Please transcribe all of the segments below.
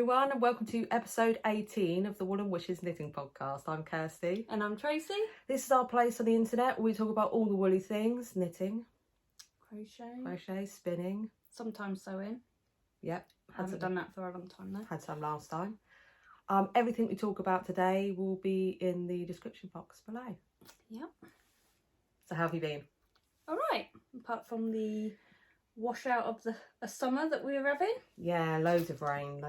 everyone, and welcome to episode 18 of the Wool & Wishes Knitting Podcast. I'm Kirsty. And I'm Tracy. This is our place on the internet where we talk about all the woolly things: knitting, Crochet, spinning. sometimes sewing. Yep. Haven't done that for a long time though. Had some last time. Everything we talk about today will be in the description box below. Yep. So how have you been? Alright, apart from the washout of the summer that we were having. Yeah, loads of rain.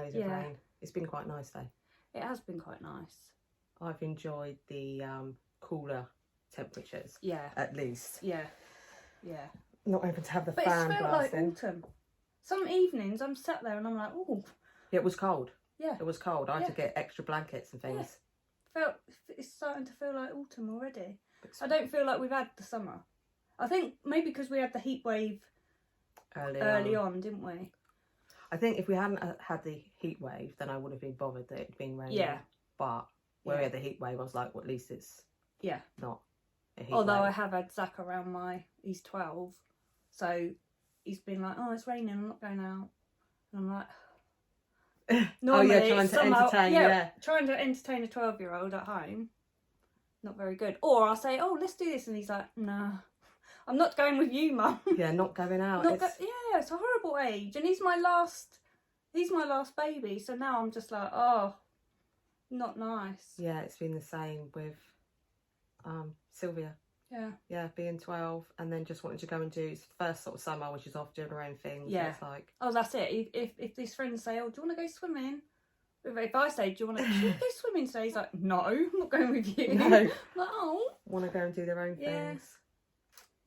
It's been quite nice though. It has been quite nice. I've enjoyed the cooler temperatures. Yeah. At least. Yeah. Not having to have the But fan it felt blasting. like autumn. Some evenings I'm sat there and I'm like, oh. Yeah, it was cold. Yeah. It was cold. I had to get extra blankets and things. It's starting to feel like autumn already. I don't feel like we've had the summer. I think maybe because we had the heat wave early on, didn't we? I think if we hadn't had the heat wave, then I would have been bothered that it'd been raining. Yeah. But when we had the heat wave, I was like, well, at least it's not a heat Although wave. I have had Zach around he's 12, so he's been like, oh, it's raining, I'm not going out. And I'm like, normally trying to entertain a 12-year-old at home, not very good. Or I'll say, oh, let's do this, and he's like, nah, I'm not going with you, Mum. Yeah, not going out. It's a horrible age, and he's my last baby, so now I'm just like, oh, not nice. Yeah, it's been the same with Sylvia. Yeah, being 12 and then just wanting to go and do first sort of summer, which is off doing her own things. Yeah. It's like, oh, that's it. If these friends say, oh, do you want to go swimming? If I say, do you want to go swimming today? He's like, no, I'm not going with you. No. Like, oh. Want to go and do their own things.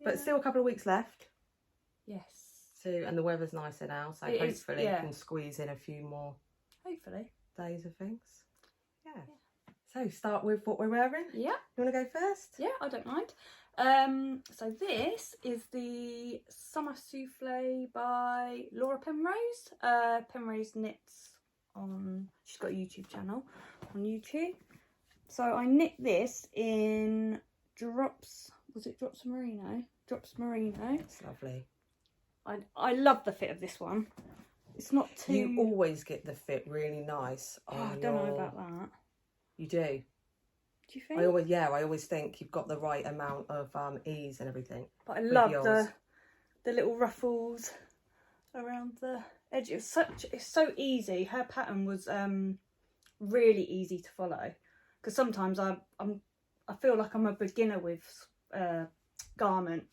But Yeah. still a couple of weeks left. Yes. And the weather's nicer now, so hopefully you can squeeze in a few more days of things. Yeah. So start with what we're wearing. Yeah. You want to go first? Yeah, I don't mind. So this is the Summer Souffle by Laura Penrose. Penrose knits she's got a YouTube channel on YouTube. So I knit this in Drops Merino? Drops Merino. It's lovely. I love the fit of this one. It's not too... You always get the fit really nice. I don't know about that. You do? Do you think? I always think you've got the right amount of ease and everything. But I love the little ruffles around the edge. It's so easy. Her pattern was really easy to follow. Because sometimes I feel like I'm a beginner with garment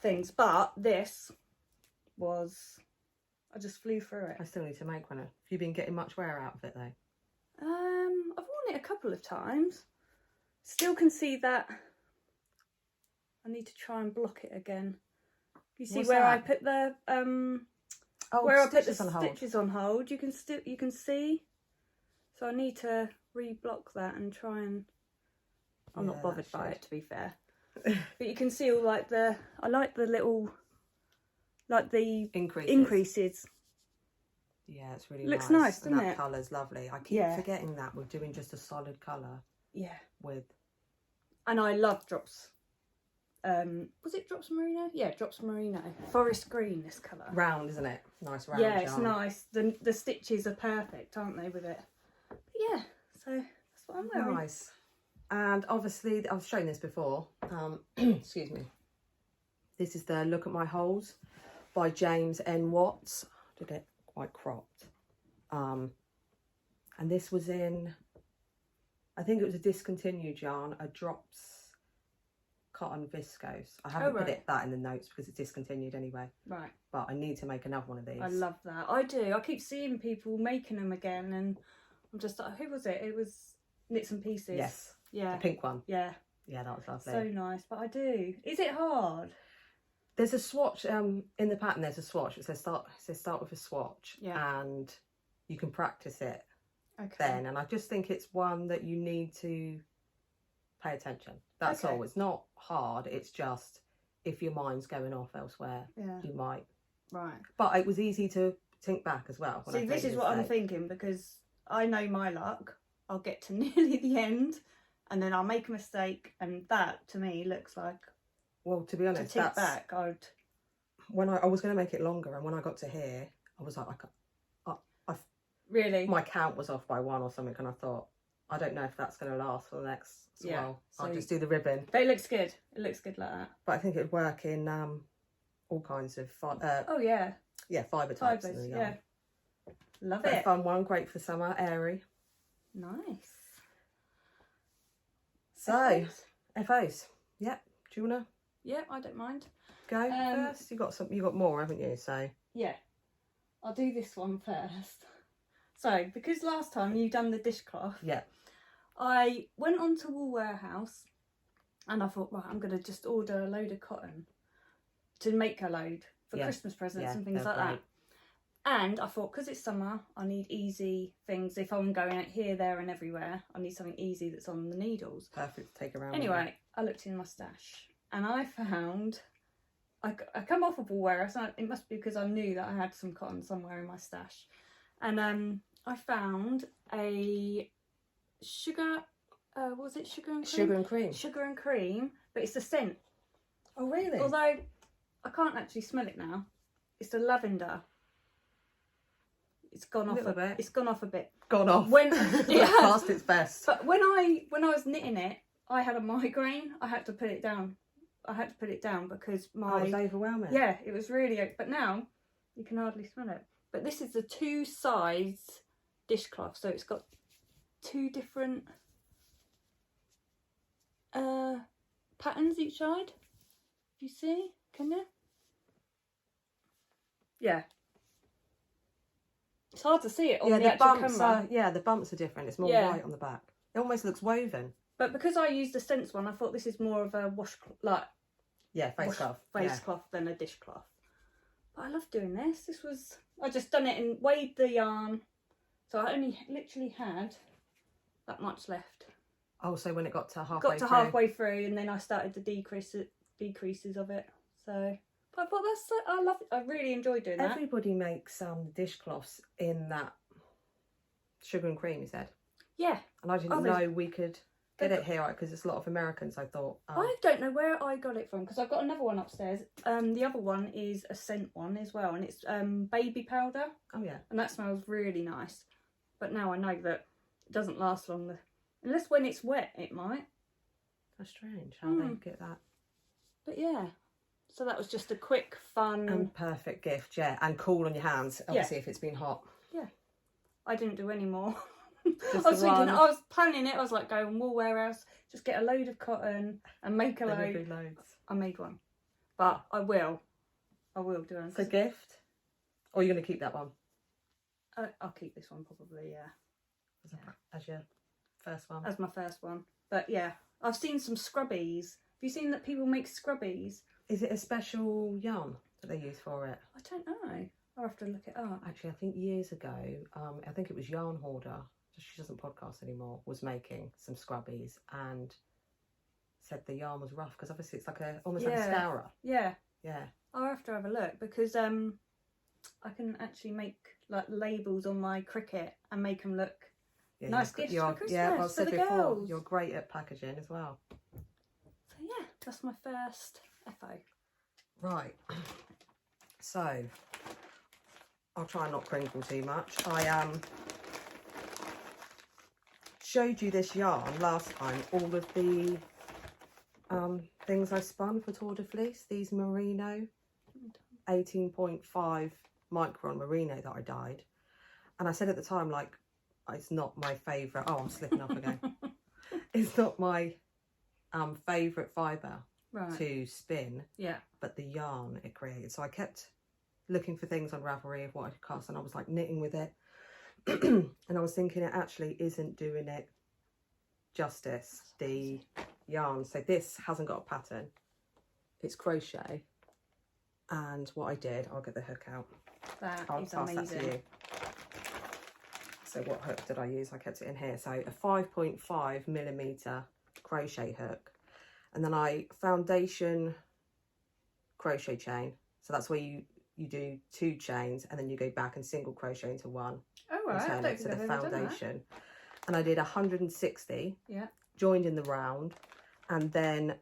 things, but this was, I just flew through it. I still need to make one. Have you been getting much wear out of it though? I've worn it a couple of times. Still can see that I need to try and block it again. You see where I put the where I put the stitches on hold. You can see. So I need to re-block that and try and. I'm not bothered by it, to be fair. But you can see all I like the little, the increases. Yeah, it's really looks nice, doesn't it? That colour's lovely. I keep forgetting that we're doing just a solid colour. Yeah. And I love Drops. Was it Drops Merino? Yeah, Drops Merino. Forest green, this colour. Round, isn't it? Nice round. Yeah, it's nice. The stitches are perfect, aren't they, with it? But yeah, so that's what I'm wearing. Nice. And obviously, I've shown this before. Excuse me. This is the Look at My Holes by James N. Watts. I did it quite cropped. And this was in, I think it was a discontinued yarn, a Drops Cotton Viscose. I haven't put that in the notes because it's discontinued anyway. Right. But I need to make another one of these. I love that. I do. I keep seeing people making them again and I'm just like, who was it? It was Knits and Pieces. Yes. Yeah. The pink one. Yeah. Yeah, that was lovely. So nice. But I do. Is it hard? There's a swatch in the pattern. There's a swatch. It says start with a swatch. Yeah. And you can practice it then. And I just think it's one that you need to pay attention. That's all. It's not hard. It's just if your mind's going off elsewhere, you might. Right. But it was easy to think back as well. See, this is what I'm thinking because I know my luck. I'll get to nearly the end and then I'll make a mistake, and that to me looks like, well, to be honest, to back, when I was going to make it longer, and when I got to here, I was like, Really? My count was off by 1 or something, and I thought, I don't know if that's going to last for the next while. I'll just do the ribbon. But it looks good. It looks good like that. But I think it would work in all kinds of fibre types. Fibres, yeah. Love but it. A fun one, great for summer, airy. Nice. So, FOs. Yep. Do you wanna? Yeah, I don't mind. Go first. You got more, haven't you? So yeah, I'll do this one first. So because last time you done the dishcloth, yeah, I went on to Wool Warehouse and I thought, right, I'm gonna just order a load of cotton to make a load for Christmas presents and things like that. And I thought, because it's summer, I need easy things. If I'm going out here, there and everywhere, I need something easy that's on the needles. Perfect to take around. Anyway, I looked in my stash and I found, I come off of Wool Warehouse, so it must be because I knew that I had some cotton somewhere in my stash. And I found a sugar, what was it, sugar and cream? Sugar and cream. Sugar and cream, but it's a scent. Oh, really? Although, I can't actually smell it now. It's a lavender. It's gone off a bit. It's gone off a bit. Gone off. When past its best. But when I was knitting it, I had a migraine. I had to put it down. Because my. It was overwhelming. Yeah, it was really. But now you can hardly smell it. But this is the 2 sides dishcloth, so it's got 2 different patterns each side. You see? Can you? Yeah. It's hard to see it on the actual camera. The bumps are different. It's more white on the back. It almost looks woven. But because I used the Sense one, I thought this is more of a face cloth than a dishcloth. But I love doing this. I just done it and weighed the yarn. So I only literally had that much left. Oh, so when it got to halfway through, and then I started the decreases of it. So... I thought I love it. I really enjoy doing that. Everybody makes dishcloths in that sugar and cream, you said? Yeah. And I didn't know we could get it here because it's a lot of Americans, I thought. I don't know where I got it from because I've got another one upstairs. The other one is a scent one as well, and it's baby powder. Oh, yeah. And that smells really nice. But now I know that it doesn't last long. Unless when it's wet, it might. That's strange how they get that. But yeah. So that was just a quick, fun... And perfect gift, yeah. And cool on your hands, obviously, if it's been hot. Yeah. I didn't do any more. I was planning it. I was like, go in Wool Warehouse, just get a load of cotton and make a load. I made one. But I will do it. For gift? Or are you going to keep that one? I'll keep this one probably, yeah. As your first one? As my first one. But yeah, I've seen some scrubbies. Have you seen that people make scrubbies? Is it a special yarn that they use for it? I don't know. I'll have to look it up. Actually, I think years ago, I think it was Yarn Hoarder, she doesn't podcast anymore, was making some scrubbies and said the yarn was rough because obviously it's like almost like a scourer. Yeah. Yeah. I'll have to have a look because I can actually make like labels on my Cricut and make them look nice gifts for Christmas. Yeah, well, I said before, girls. You're great at packaging as well. So yeah, that's my first FO. Right, so I'll try and not crinkle too much. I showed you this yarn last time, all of the things I spun for Tour de Fleece, these Merino 18.5 micron Merino that I dyed, and I said at the time, like, it's not my favourite. Oh, I'm slipping up again. It's not my favourite fibre to spin, but the yarn it created. So I kept looking for things on Ravelry of what I could cast, and I was like knitting with it and I was thinking it actually isn't doing it justice, the yarn. So this hasn't got a pattern, it's crochet, and what I did, I'll get the hook out, I'll pass amazing. That to you. So what hook did I use? I kept it in here. So a 5.5mm crochet hook, and then I foundation crochet chain. So that's where you do 2 chains and then you go back and single crochet into one. Oh right, and turn it to the foundation. And I did 160. Yeah. Joined in the round, and then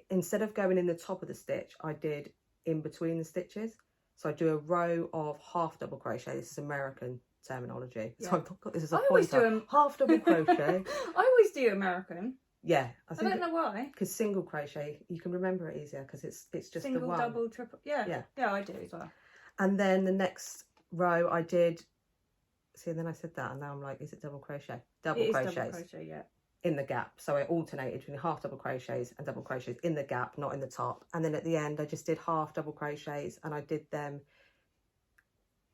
instead of going in the top of the stitch, I did in between the stitches. So I do a row of half double crochet. This is American terminology. Yeah. So I've got this as a I always pointer. do Half double crochet. I always do American. Yeah, I don't know why. because single crochet you can remember it easier because it's just Single, the one. double, triple. Yeah, I do as well. And then the next row I did. See, and then I said that, and now I'm like, is it double crochet? Double crochets. Double crochet, yeah. In the gap, so I alternated between half double crochets and double crochets in the gap, not in the top. And then at the end I just did half double crochets and I did them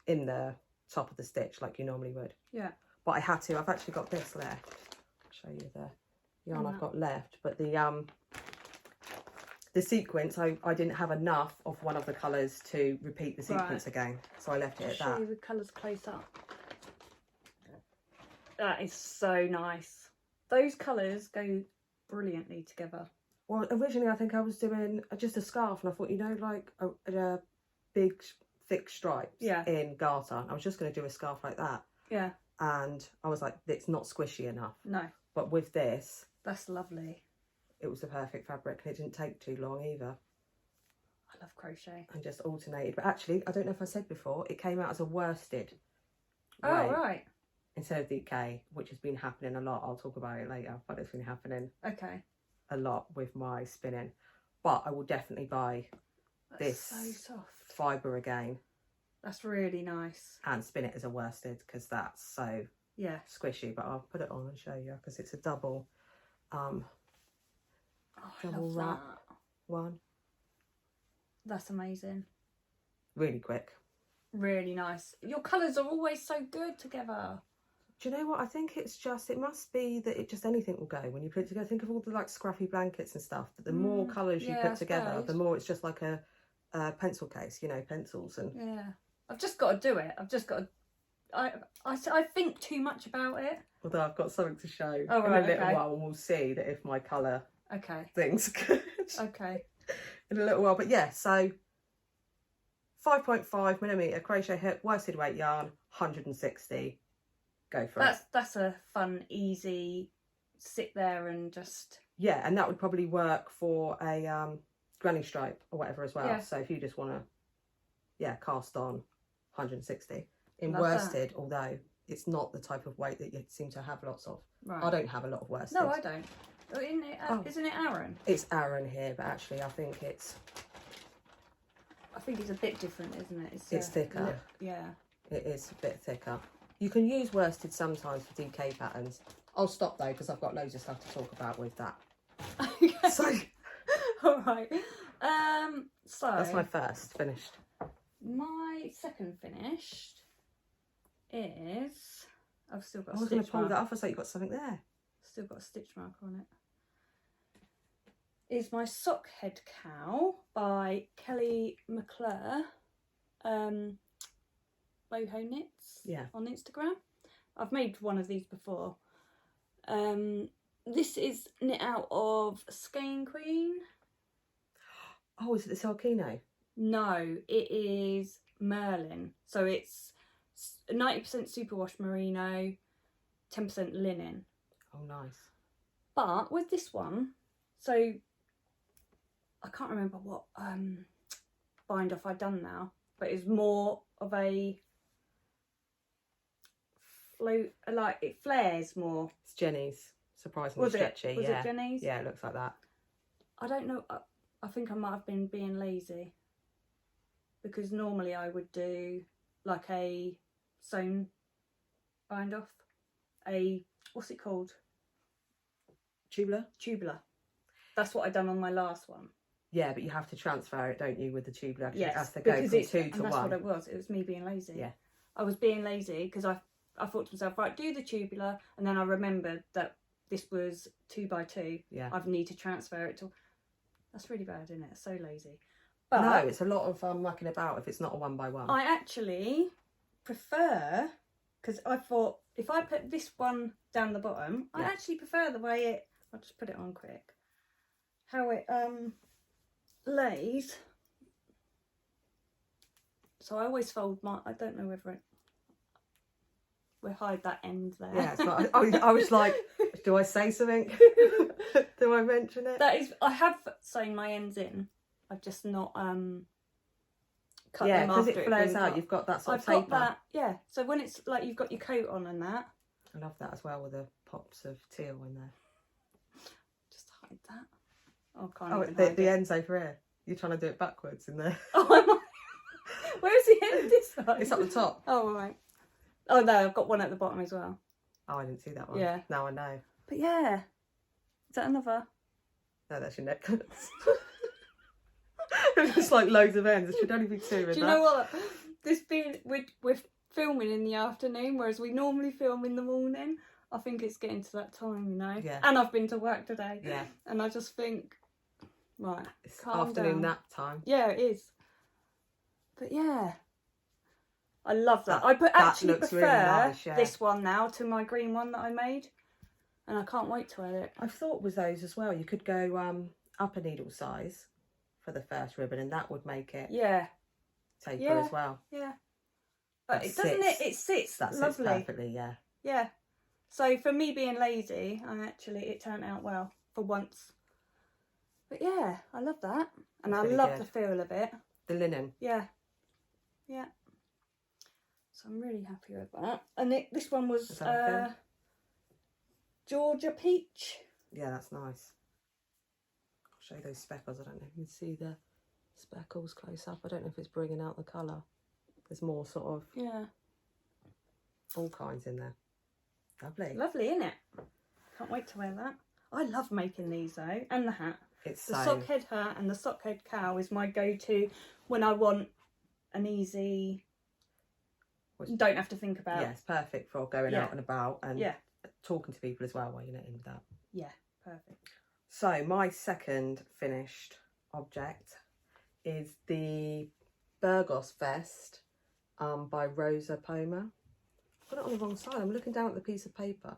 in the top of the stitch like you normally would. Yeah, but I had to. I've actually got this left. I'll show you the yarn I've got left, but the sequence I didn't have enough of one of the colours to repeat the sequence again, so I left it at that. Show you the colours close up. That is so nice. Those colours go brilliantly together. Well, originally I think I was doing just a scarf, and I thought, you know, like a big thick stripes in garter. I was just going to do a scarf like that. Yeah. And I was like, it's not squishy enough. No. But with this, that's lovely. It was the perfect fabric, and it didn't take too long either. I love crochet. And just alternated. But actually, I don't know if I said before, it came out as a worsted. Oh, right. Instead of decay, which has been happening a lot. I'll talk about it later, but it's been happening a lot with my spinning. But I will definitely buy this so soft fibre again. That's really nice. And spin it as a worsted, because that's so squishy. But I'll put it on and show you, because it's a double double wrap one. That's amazing. Really quick. Really nice. Your colours are always so good together. Do you know what? I think it's just, it must be that it just anything will go when you put it together. Think of all the like scruffy blankets and stuff. That the more colours you put together, the more it's just like a pencil case, you know, pencils and. Yeah, I've just got to do it. I've just got to. I think too much about it. Although I've got something to show in right, a little while, and we'll see that if my colour thing's good. Okay. In a little while, but yeah, so 5.5mm crochet hook, worsted weight yarn, 160. Go for it. That's a fun, easy sit there and just. Yeah, and that would probably work for a granny stripe or whatever as well. Yeah. So if you just want to, cast on 160 in worsted, although it's not the type of weight that you seem to have lots of. Right. I don't have a lot of worsted. No, I don't. Isn't it Aran? It's Aran here, but actually I think it's a bit different, isn't it? It's thicker. Yeah. It is a bit thicker. You can use worsted sometimes for DK patterns. I'll stop though, because I've got loads of stuff to talk about with that. Okay. So, all right. So that's my first finished. My second finished is. I've still got. I was going to pull that off. I thought you got something there. Still got a stitch mark on it. Is my sock head cowl by Kelly McClure. Boho Knits on Instagram. I've made one of these before. This is knit out of Skein Queen. Oh, is it the Salkino? No, it is Merlin. So it's 90% superwash merino, 10% linen. Oh, nice. But with this one, so I can't remember what bind off I'd done now, but it's more of a float, like it flares more. It's Jenny's, surprisingly stretchy. Was it Jenny's? Yeah, it looks like that. I don't know. I think I might have been being lazy, because normally I would do like a sewn bind off, what's it called? Tubular. That's what I done on my last one. Yeah, but you have to transfer it, don't you, with the tubular? Yes, it has to go from 2 to 1. That's what it was. It was me being lazy. Yeah. I was being lazy because I thought to myself, right, do the tubular, and then I remembered that this was 2 by 2. Yeah. I need to transfer it to. That's really bad, isn't it? So lazy. But no, it's a lot of mucking about if it's not a 1 by 1. I actually prefer, because I thought if I put this one down the bottom, I actually prefer the way it. I'll just put it on quick. How it lays. So I always fold my. I don't know whether we'll hide that end there. Yeah, it's not, I was like, do I say something? Do I mention it? That is, I have sewn my ends in. I've just not cut yeah, them because after it flares out. cut. You've got that sort of I've taper. got that, yeah. So when it's like you've got your coat on and that. I love that as well with the pops of teal in there. Just hide that. Oh, I can't even hide the it. end's over here. You're trying to do it backwards in there. Oh, am I? Where's the end this side? It's up the top. Oh, right. Oh, no, I've got one at the bottom as well. Oh, I didn't see that one. Yeah. Now I know. But yeah. Is that another? No, that's your necklace. It's just like loads of ends. There should only be 2 in that. Do you know what? This being, we're filming in the afternoon, whereas we normally film in the morning. I think it's getting to that time, you know? Yeah. And I've been to work today. Yeah. And I just think, right, It's calm afternoon down. nap time. Yeah, it is. But yeah. I love that. That I actually looks prefer really nice, yeah. this one now to my green one that I made. And I can't wait to wear it. I've thought with those as well. You could go up a needle size for the first ribbon, and that would make it Yeah. taper as well. Yeah. But That it doesn't sits. it sits That sits lovely. perfectly, yeah. Yeah. So for me being lazy, it turned out well for once. But yeah, I love that. And That's I really love good. the feel of it. The linen. Yeah. Yeah. So I'm really happy with that. And this one was Is that a feel? Georgia Peach. Yeah, that's nice. I'll show you those speckles. I don't know if you can see the speckles close up. I don't know if it's bringing out the colour. There's more sort of Yeah. all kinds in there. Lovely. Lovely, isn't it? Can't wait to wear that. I love making these though, and the hat. It's The so sock head hat and the sock head cowl is my go-to when I want an easy, don't have to think about. yeah, it's perfect for going out and about and Yeah. talking to people as well while you're knitting with that. Yeah, perfect. So my second finished object is the Burgos vest by Rosa Poma. I've got it on the wrong side. I'm looking down at the piece of paper,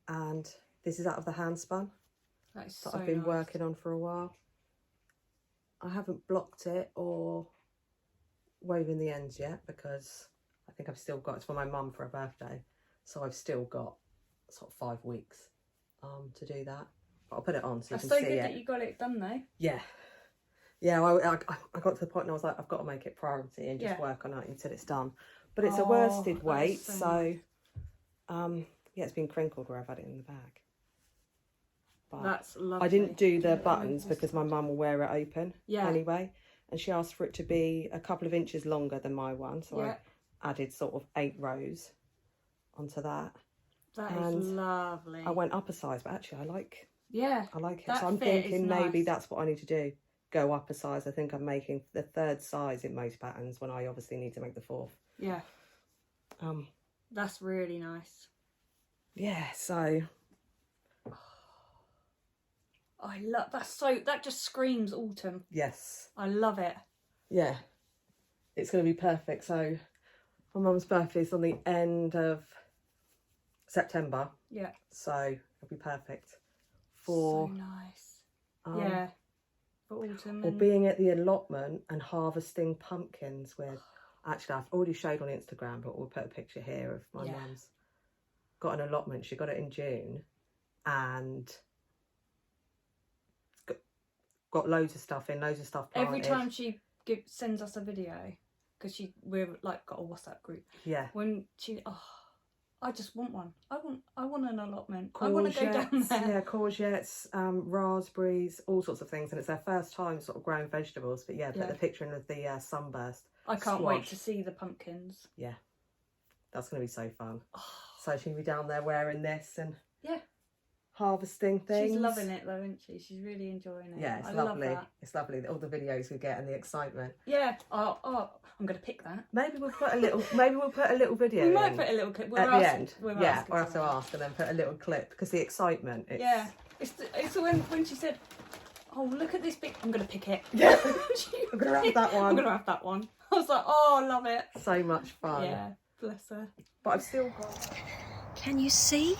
and this is out of the Hand-spun That is that so I've been nice. working on for a while. I haven't blocked it or woven the ends yet because I think I've still got, it's for my mum for her birthday, so I've still got sort of 5 weeks to do that. But I'll put it on so you That's can so see good it. that you got it done though. Yeah. Yeah, I got to the point and I was like, I've got to make it priority and just Yeah. work on it until it's done. But it's a Oh, worsted that weight, is so so yeah, it's been crinkled where I've had it in the bag. But That's lovely. I didn't do the you know buttons what? because my mum will wear it open Yeah. anyway. And she asked for it to be a couple of inches longer than my one. So Yeah. I added sort of 8 rows onto that. That is and lovely. I went up a size, but actually I like Yeah. it. That So I'm fit is thinking maybe nice. that's what I need to do. Go up a size. I think I'm making the 3rd size in most patterns when I obviously need to make the 4th. Yeah. That's really nice. Yeah, so I love that just screams autumn. yes. I love it. Yeah. It's going to be perfect. So my mum's birthday is on the end of September. Yeah. So it'll be perfect for so nice. Yeah. For autumn. or And being at the allotment and harvesting pumpkins with, actually I've already showed on Instagram, but we'll put a picture here of my Yeah. mum's got an allotment. She got it in June and got loads of stuff in, loads of stuff planted. every time she sends us a video, because we're like got a WhatsApp group. Yeah. When I just want one. I want an allotment. I want to go down Courgettes, there. yeah, courgettes, raspberries, all sorts of things, and it's their first time sort of growing vegetables. But yeah, put the picture in of the sunburst. I can't wait squash. to see the pumpkins. Yeah, that's going to be so fun. So she'll be down there wearing this and Yeah. harvesting things. She's loving it though, isn't she? She's really enjoying it. Yeah, it's I lovely. Love that. It's lovely. All the videos we get and the excitement. Yeah. Oh, I'm gonna pick that. Maybe we'll put a little. Maybe we'll put a little video. We might in put a little clip. at the end. We'll Yeah, ask we'll her have to to. ask and then put a little clip because the excitement. It's, Yeah. It's when she said, "Oh, look at this big." I'm gonna pick it. Yeah. I'm gonna have that one. I'm gonna have that one. I was like, "Oh, I love it." So much fun. Yeah. Bless her. But I've still got. Can you see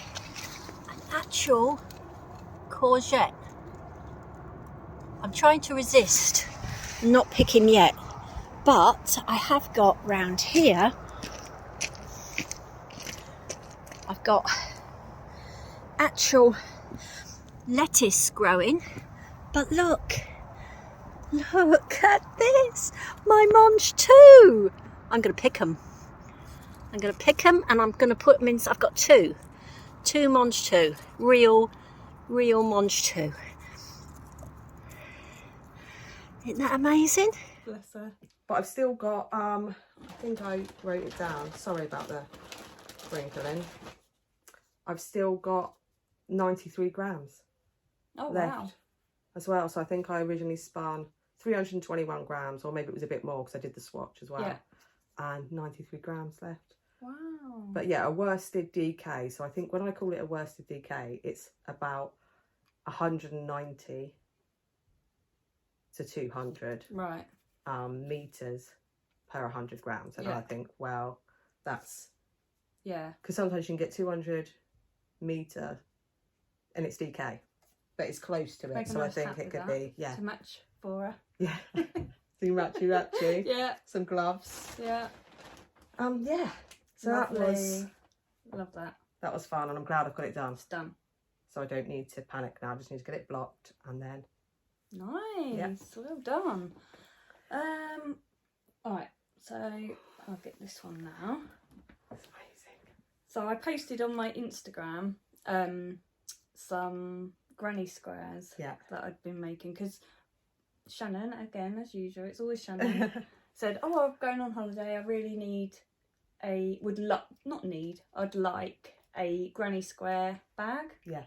an actual courgette? I'm trying to resist not picking yet, but I have got round here, I've got actual lettuce growing, but look Look at this. My Monge too. I'm going to pick them. I'm going to pick them and I'm going to put them in. I've got two Monge too. Real Monge too. Isn't that amazing? Bless her. But I've still got, I think I wrote it down. Sorry about the wrinkling. I've still got 93 grams left as well. So I think I originally spun 321 grams, or maybe it was a bit more because I did the swatch as well. Yeah. And 93 grams left. Wow. But yeah, a worsted DK. So I think when I call it a worsted DK, it's about 190 to 200 right meters per 100 grams. And I think, well, that's, because sometimes you can get 200 meter and it's DK, but it's close to it. Make a So nice I think hat it with could that be, to match for her. yeah. So matchy. Yeah. Some gloves. Yeah. Yeah. So Lovely. Love that. That was fun, and I'm glad I've got it done. It's done. So I don't need to panic now. I just need to get it blocked, and then. Nice. Well done. Alright, so I'll get this one now. That's amazing. So I posted on my Instagram some granny squares that I'd been making, because Shannon, again as usual, it's always Shannon, said, oh, I'm going on holiday, I really need I'd like a granny square bag. Yeah.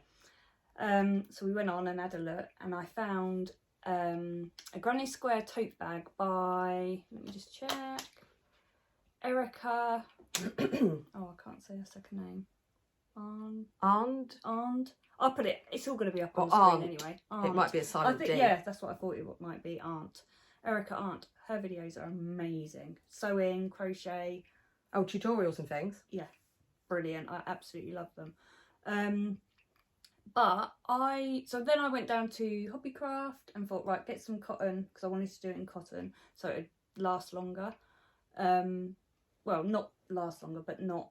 So we went on and had a look, and I found a granny square tote bag by, let me just check, Erica. Oh, I can't say her second name. And I'll put it, it's all going to be up on the screen anyway. It might be a silent D. Yeah, that's what I thought it might be. Erica Aunt. Her videos are amazing. Sewing, crochet. Oh, tutorials and things. Yeah, brilliant. I absolutely love them. So then I went down to Hobbycraft and thought, right, get some cotton, because I wanted to do it in cotton so it'd last longer. Well, not last longer, but not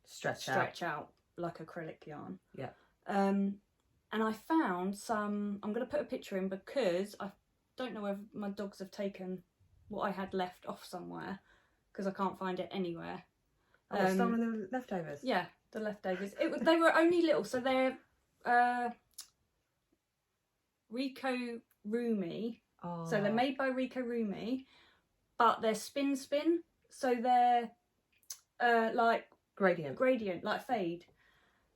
stretch out like acrylic yarn. Yeah. And I found some, I'm going to put a picture in because I don't know whether my dogs have taken what I had left off somewhere, because I can't find it anywhere. Oh, some of the leftovers? Yeah, the leftovers. They were only little, so they're Rico Rumi. Oh. So they're made by Rico Rumi, but they're spin, so they're like gradient, like fade.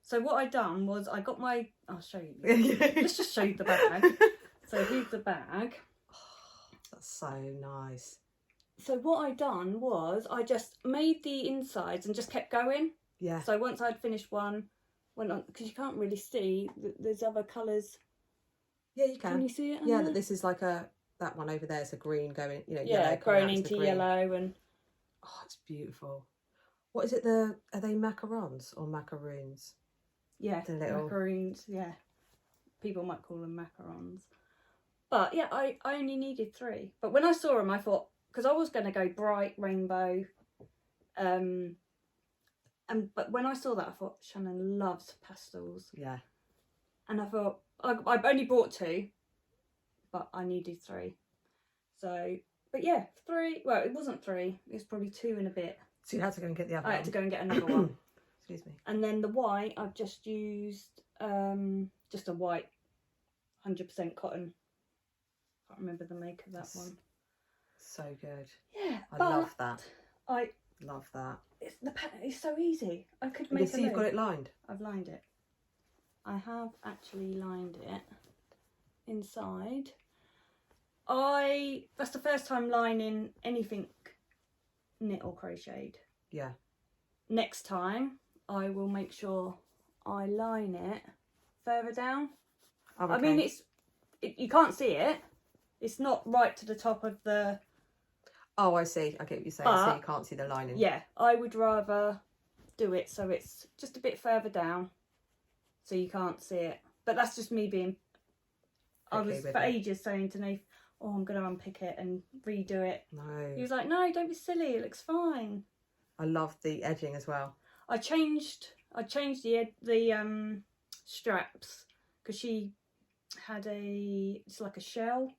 So what I done was I got my, I'll show you. Let's just show you the bag. So here's the bag. Oh, that's so nice. So what I done was I just made the insides and just kept going. Yeah. So once I'd finished one, went on, because you can't really see, there's other colours. Yeah, you can. Can you see it? Yeah, this is like that one over there is a green going, yeah, yellow growing into yellow. And oh, it's beautiful. What is it, are they macarons or macaroons? Yeah, the little macaroons, yeah. People might call them macarons. But yeah, I only needed 3. But when I saw them, I thought, because I was going to go bright rainbow, but when I saw that, I thought Shannon loves pastels. Yeah. And I thought I've only bought 2, but I needed 3. So, but yeah, 3. Well, it wasn't 3. It was probably 2 and a bit. So you had to go and get the other one. I had to go and get another one. Excuse me. And then the white, I've just used just a white 100% cotton. Can't remember the make of that one. So good. Yeah, I love that. I love that. The pattern is so easy. I could make. You see, you've got it lined. I've lined it. I have actually lined it inside. That's the first time lining anything knit or crocheted. Yeah. Next time I will make sure I line it further down. Oh, okay. I mean, you can't see it. It's not right to the top of the. Oh, I see. I get what you're saying. So you can't see the lining. Yeah, I would rather do it so it's just a bit further down, so you can't see it. But that's just me being. I was for ages saying to Nathan, "Oh, I'm going to unpick it and redo it." No. He was like, "No, don't be silly. It looks fine." I love the edging as well. I changed the straps because she had it's like a shell.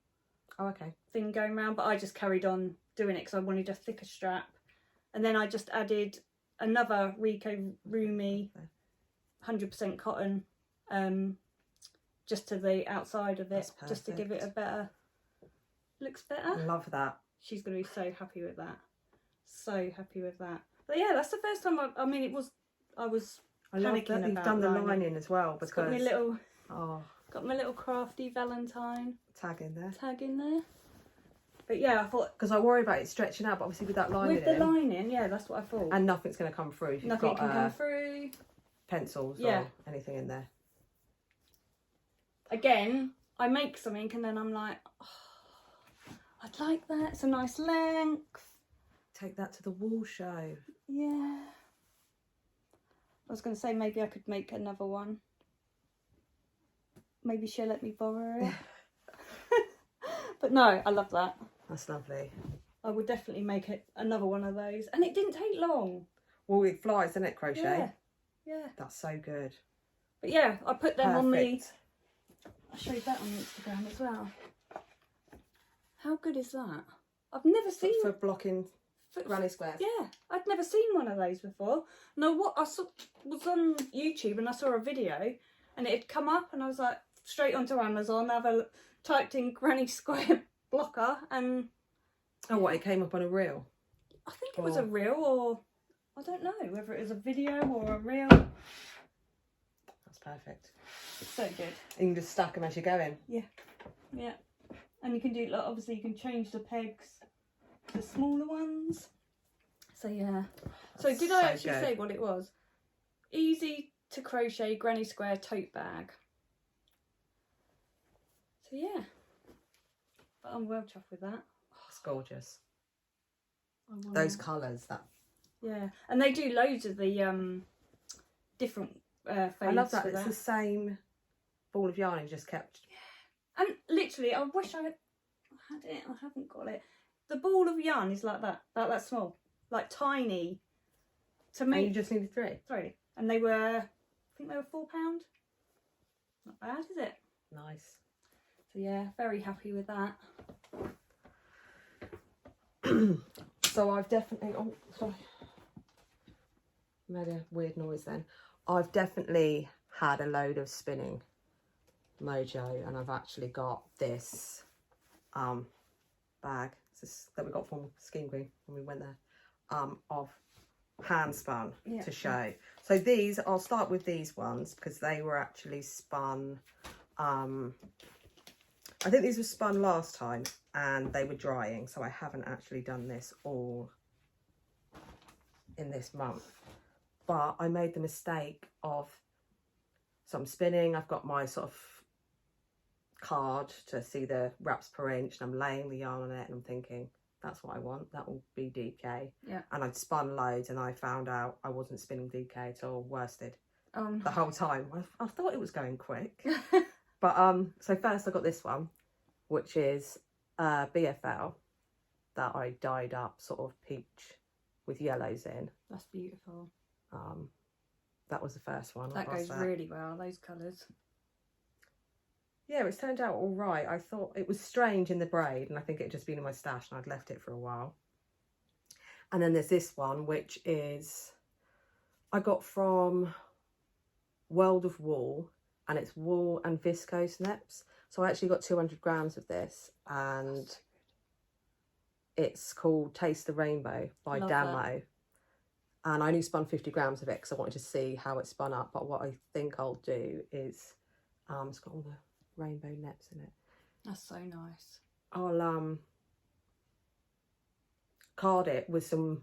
thing going around, but I just carried on doing it because I wanted a thicker strap. And then I just added another Rico Rumi 100% cotton just to the outside of it, just to give it a better, looks better. I love that. She's going to be so happy with that. So happy with that. But yeah, that's the first time I mean, I was panicking about you've done the lining as well, because got my little crafty Valentine tag in there. But yeah, I thought, because I worry about it stretching out, but obviously with that lining, with the lining, yeah, that's what I thought. and nothing's going to come through. If Nothing you've can got, come through. Pencils Yeah. or anything in there. Again, I make something and then I'm like, oh, I'd like that. It's a nice length. Take that to the wall show. Yeah. I was going to say maybe I could make another one. Maybe she'll let me borrow it. But no, I love that. That's lovely. I would definitely make it another one of those. And it didn't take long. Well, it flies, doesn't it, crochet? Yeah. Yeah. That's so good. But yeah, I put them on the... Perfect. I showed that on Instagram as well. How good is that? I've never seen... For blocking granny squares. Yeah, I'd never seen one of those before. No, what I saw was on YouTube and I saw a video and it had come up and I was like, straight onto Amazon, typed in granny square blocker and... Oh, what, it came up on a reel? I think it was a reel, or I don't know whether it was a video or a reel. That's perfect. It's so good. You can just stack them as you're going. Yeah, yeah. And you can do, like, obviously you can change the pegs to smaller ones. So yeah. So did I actually say what it was? Easy to crochet granny square tote bag. So yeah. But I'm well chuffed with that. It's gorgeous. Those colours, that. Yeah, and they do loads of the different fades. I love that. For It's that. the same ball of yarn you just kept. And literally, I wish I had it. I haven't got it. The ball of yarn is like that, about that small, like tiny. To me, And you just needed 3. 3, and they were, I think they were £4. Not bad, is it? Nice. So yeah, very happy with that. So I've definitely, oh sorry, made a weird noise then. I've definitely had a load of spinning mojo, and I've actually got this bag that we got from Scheme Green when we went there, of hand-spun to show. So these, I'll start with these ones because they were actually spun, I think these were spun last time and they were drying, so I haven't actually done this all in this month. But I made the mistake of, so I'm spinning, I've got my sort of card to see the wraps per inch, and I'm laying the yarn on it and I'm thinking, that's what I want, that will be DK. Yeah. And I'd spun loads and I found out I wasn't spinning DK at all, worsted the whole time. I thought it was going quick. But so first I got this one, which is BFL that I dyed up sort of peach with yellows in. That's beautiful. That was the first one. That goes really well, those colours. Yeah, it's turned out all right. I thought it was strange in the braid, and I think it had just been in my stash and I'd left it for a while. And then there's this one, which is, I got from World of Wool, and it's wool and viscose neps. So I actually got 200 grams of this, and it's called Taste the Rainbow by Damo. And I only spun 50 grams of it because I wanted to see how it spun up. But what I think I'll do is, it's got all the rainbow neps in it. That's so nice. I'll card it with some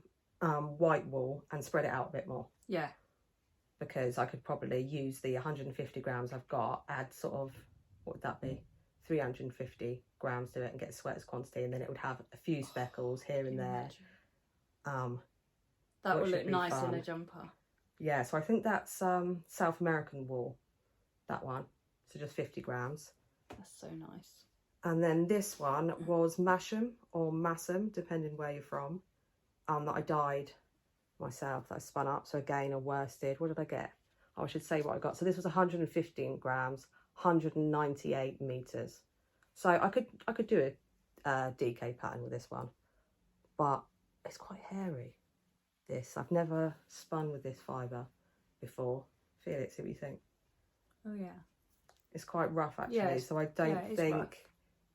white wool and spread it out a bit more. Yeah. Because I could probably use the 150 grams I've got, add sort of, what would that be? 350 grams to it and get a sweater's quantity, and then it would have a few speckles here and there. That would look nice in a jumper. Yeah, so I think that's South American wool, that one. So just 50 grams. That's so nice. And then this one was Masham or Massam, depending where you're from, that I dyed myself, that I spun up. So again, a worsted. What did I get? Oh, I should say what I got. So this was 115 grams, 198 meters. So I could do DK pattern with this one, but it's quite hairy. I've never spun with this fibre before. Feel it, see what you think. Oh yeah. It's quite rough actually, Yeah, so I don't think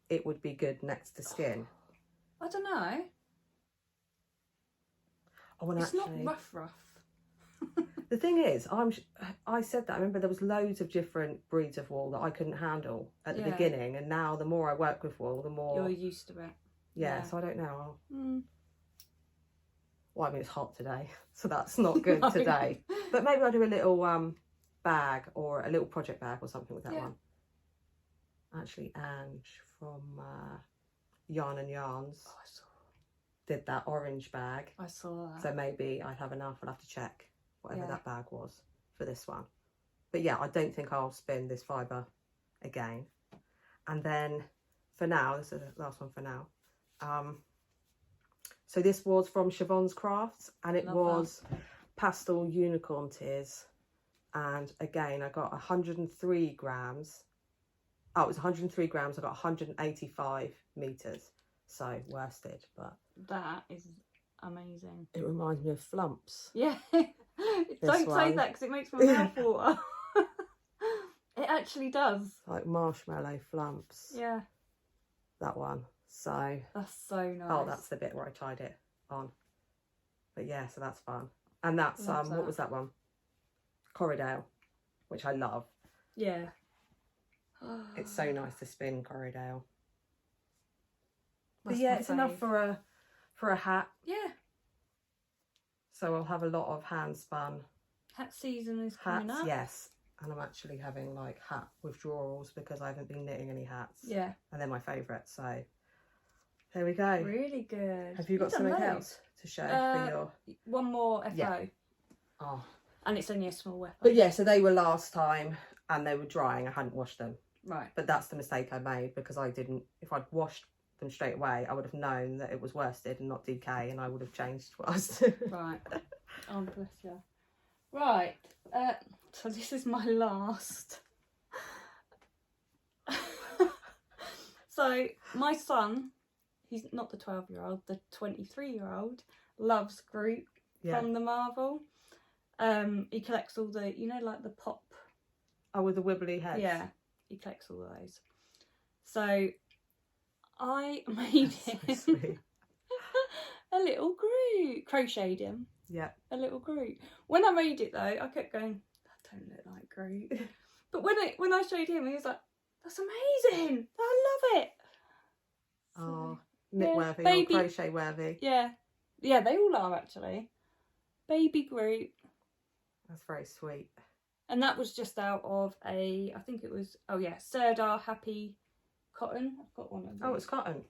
it would be good next to skin. I don't know. It's actually, not rough. The thing is, I said that. I remember there was loads of different breeds of wool that I couldn't handle at the beginning, and now the more I work with wool, the more you're used to it. Yeah. So I don't know. Mm. Well, I mean, it's hot today, so that's not good No. today. But maybe I'll do a little bag or a little project bag or something with that one. Actually, Ange from Yarn and Yarns did that orange bag. I saw that. So maybe I have enough. I'll have to check whatever that bag was for this one. But yeah, I don't think I'll spin this fibre again. And then for now, this is the last one for now. So this was from Siobhan's Crafts, and it was pastel unicorn tears. And again, I got 103 grams. Oh, it was 103 grams. I got 185 meters. So worsted, but that is amazing. it reminds me of flumps. Yeah. Don't say that because it makes my mouth water. It actually does. Like marshmallow flumps. Yeah. That one. So that's so nice. Oh, that's the bit where I tied it on. But yeah, so that's fun. And that's what was that one? Corridale, which I love. Yeah. It's so nice to spin Corridale. But That's yeah, it's enough for a hat. Yeah. So I'll have a lot of hand spun hat season is coming up. Yes. And I'm actually having like hat withdrawals because I haven't been knitting any hats. Yeah. And they're my favourite, so there we go. Really good. Have you got something else to show for your... One more FO. Yeah. Oh. And it's only a small FO. But yeah, so they were last time and they were drying. I hadn't washed them. Right. But that's the mistake I made because I didn't... If I'd washed them straight away, I would have known that it was worsted and not DK, and I would have changed what I was doing. Right. Oh, bless you. Right. So this is my last. So my son, he's not the 12-year-old, the 23-year-old, loves Groot from the Marvel. He collects all the, you know, like the pop. Oh, with the wibbly heads. Yeah, he collects all those. So I made him so sweet. a little Groot, crocheted him. Yeah. A little Groot. When I made it though, I kept going, that don't look like Groot. But when I showed him, he was like, that's amazing. I love it. Oh, knit worthy or crochet worthy. Yeah. Yeah, they all are actually. Baby Groot. That's very sweet. And that was just out of I think it was, Serdar Happy Cotton. I've got one of these. Oh, it's cotton.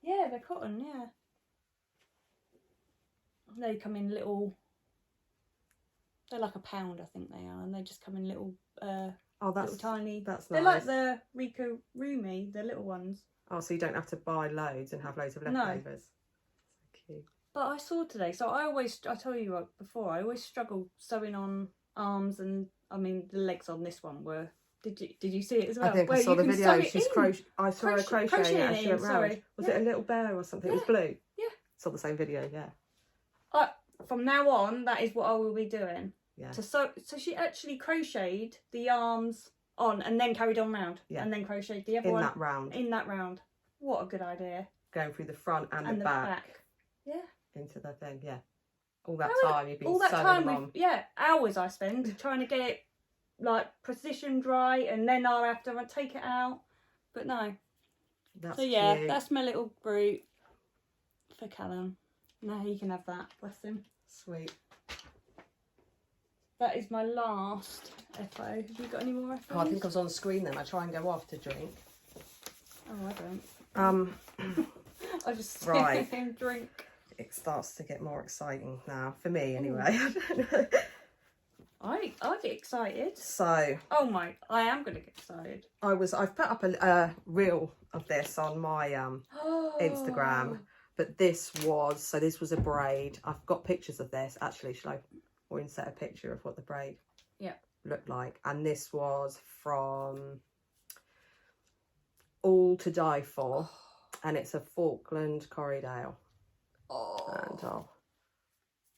Yeah, they're cotton, yeah. They come in little, they're like £1, I think they are, and they just come in little, little tiny. That's nice. They're like the Rico Rumi, the little ones. Oh, so you don't have to buy loads and have loads of leftovers. No. So cute. But I saw today, so I tell you before, I always struggle sewing on arms, and I mean the legs on this one were. Did you see it as well? I think I saw the video. I saw her crocheting it as she went round. Was it a little bear or something? It was blue. Yeah. Saw the same video. Yeah. From now on, that is what I will be doing. Yeah. So she actually crocheted the arms on and then carried on round. Yeah. And then crocheted the other one in that round. What a good idea. Going through the front and the back. Yeah. Into the thing. Yeah. All that time you've been all that sewing time them on. Yeah, hours I spend trying to get it like precision dry, and then I'll have to take it out. But no. That's so yeah, cute. that's my little Groot for Callum. Now he can have that, bless him. Sweet. That is my last FO. Have you got any more FOs? Oh, I think I was on the screen then. I try and go off to drink. Oh, I don't. I just right. sit and drink. It starts to get more exciting now, for me anyway. I get excited. So. I am going to get excited. I've put up a reel of this on my Instagram. But this was a braid. I've got pictures of this. Actually, should I insert a picture of what the braid looked like? And this was from All to Die For. and it's a Falkland Corriedale. Oh. And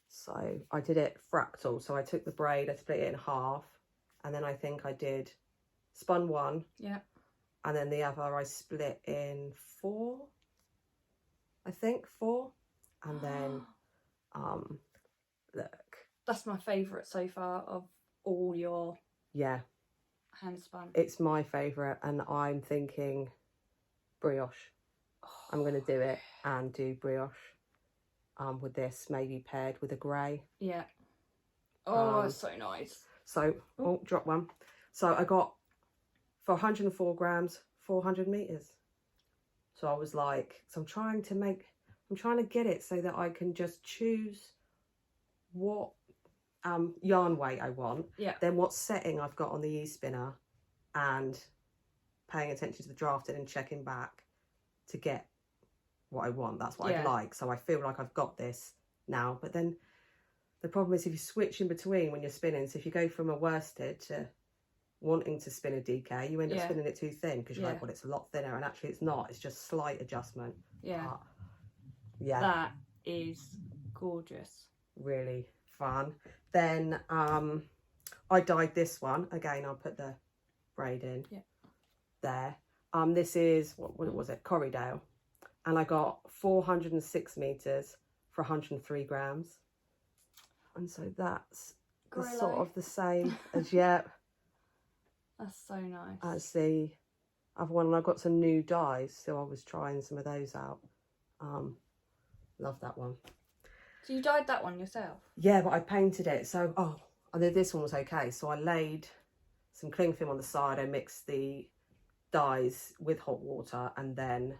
so I did it fractal. So I took the braid, I split it in half, and then I think I did spun one. Yeah. And then the other I split in 4. I think 4. And then look. That's my favourite so far of all your hand-spun. It's my favourite, and I'm thinking brioche. I'm going to do it and do brioche with this, maybe paired with a grey. Yeah. Oh, it's so nice. So, drop one. So I got, for 104 grams, 400 metres. So I was like, so I'm trying to get it so that I can just choose what yarn weight I want, then what setting I've got on the e-spinner, and paying attention to the drafting and checking back to get what I want. That's what I'd like. So I feel like I've got this now. But then the problem is if you switch in between when you're spinning, so if you go from a worsted to wanting to spin a DK, you end up spinning it too thin because you're like, well, it's a lot thinner, and actually it's not. It's just slight adjustment. Yeah. That is gorgeous. Really fun. Then I dyed this one. Again, I'll put the braid in there. This is, what was it? Corriedale. And I got 406 metres for 103 grams. And so that's sort of the same as, That's so nice. as the other one. And I've got some new dyes, so I was trying some of those out. Love that one. So you dyed that one yourself? Yeah, but I painted it. So, and then this one was okay. So I laid some cling film on the side. I mixed the dyes with hot water, and then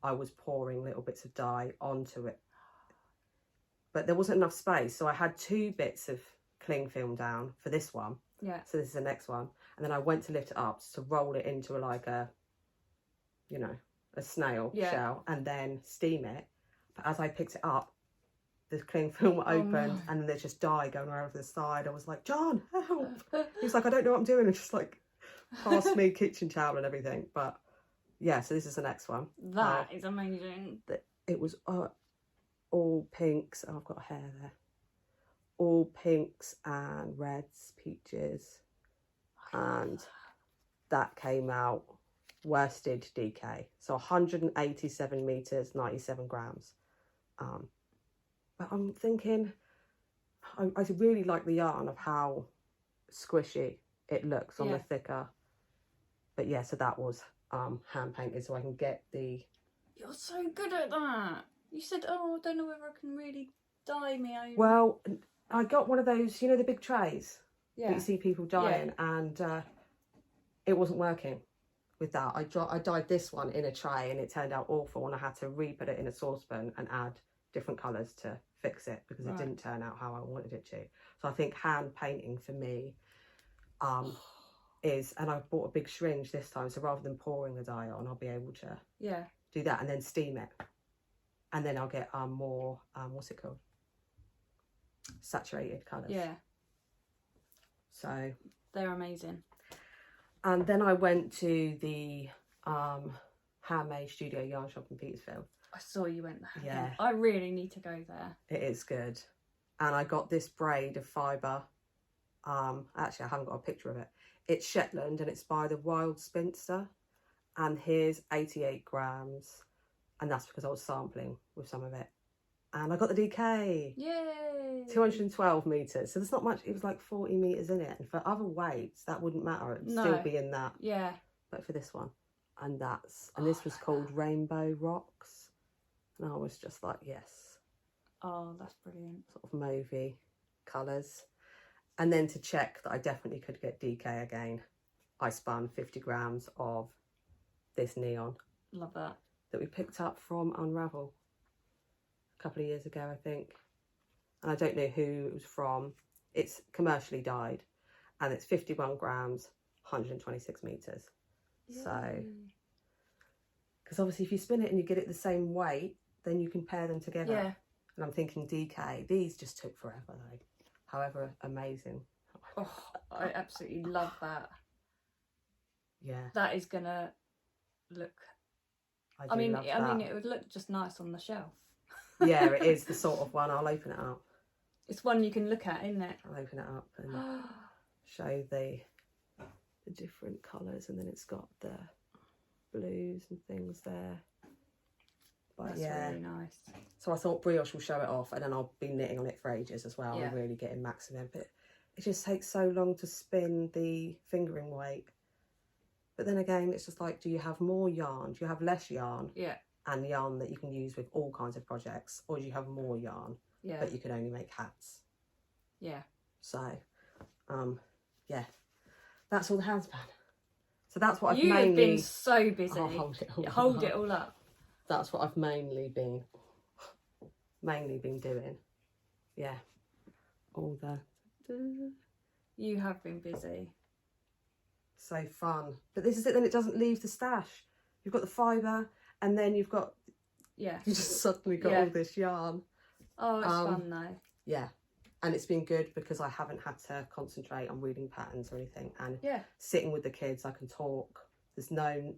I was pouring little bits of dye onto it. But there wasn't enough space, so I had 2 bits of cling film down for this one. Yeah. So this is the next one. And then I went to lift it up to roll it into like a, you know, a snail shell, and then steam it. But as I picked it up, the cling film opened, and then there's just dye going around to the side. I was like, John, help. He's like, I don't know what I'm doing. And just like passed me kitchen towel and everything. But yeah, so this is the next one. That is amazing. It was all pinks. Oh, I've got hair there. All pinks and reds, peaches. And that came out worsted DK. So 187 metres, 97 grams. But I'm thinking, I really like the yarn of how squishy it looks on the thicker. But yeah, so that was hand painted, so I can get the... You're so good at that. You said, I don't know whether I can really dye me own. Well, I got one of those, you know, the big trays that Yeah. you see people dyeing, and it wasn't working with that. I dyed this one in a tray and it turned out awful, and I had to re-put it in a saucepan and add different colours to fix it because it didn't turn out how I wanted it to. So I think hand painting for me is, and I bought a big syringe this time, so rather than pouring the dye on, I'll be able to do that and then steam it, and then I'll get more what's it called, saturated colours. Yeah, so they're amazing. And then I went to the Handmade Studio Yarn Shop in Petersfield. I saw you went there. Yeah. I really need to go there. It is good. And I got this braid of fibre. Actually, I haven't got a picture of it. It's Shetland and it's by the Wild Spinster. And here's 88 grams. And that's because I was sampling with some of it. And I got the DK. Yay! 212 metres. So there's not much. It was like 40 metres in it. And for other weights, that wouldn't matter. It'd still be in that. Yeah. But for this one. And this was called Rainbow Rocks. And I was just like, yes. Oh, that's brilliant. Sort of mauvey colours. And then to check that I definitely could get DK again, I spun 50 grams of this neon. Love that. That we picked up from Unravel a couple of years ago, I think. And I don't know who it was from. It's commercially dyed. And it's 51 grams, 126 metres. Yay. So, because obviously if you spin it and you get it the same weight, then you can pair them together. Yeah. And I'm thinking DK, these just took forever though. However amazing. Oh, I absolutely love that. Yeah. That is gonna look I mean, it would look just nice on the shelf. Yeah, it is the sort of one. I'll open it up. It's one you can look at, isn't it? I'll open it up and show the different colours, and then it's got the blues and things there. But that's really nice. So I thought brioche will show it off, and then I'll be knitting on it for ages as well. Yeah. I'm really getting maximum, but it just takes so long to spin the fingering weight. But then again, it's just like, do you have more yarn? Do you have less yarn? Yeah. And yarn that you can use with all kinds of projects, or do you have more yarn but you can only make hats? Yeah. So, yeah, that's all the Hand-spun. So that's what I've You've mainly been so busy. I'll hold it all Hold up. it all up. That's what I've mainly been doing. Yeah, all the. You have been busy. So fun, but this is it. Then it doesn't leave the stash. You've got the fibre, and then you've got you just suddenly got all this yarn. Oh, it's fun though. Yeah, and it's been good because I haven't had to concentrate on reading patterns or anything, and sitting with the kids, I can talk. There's no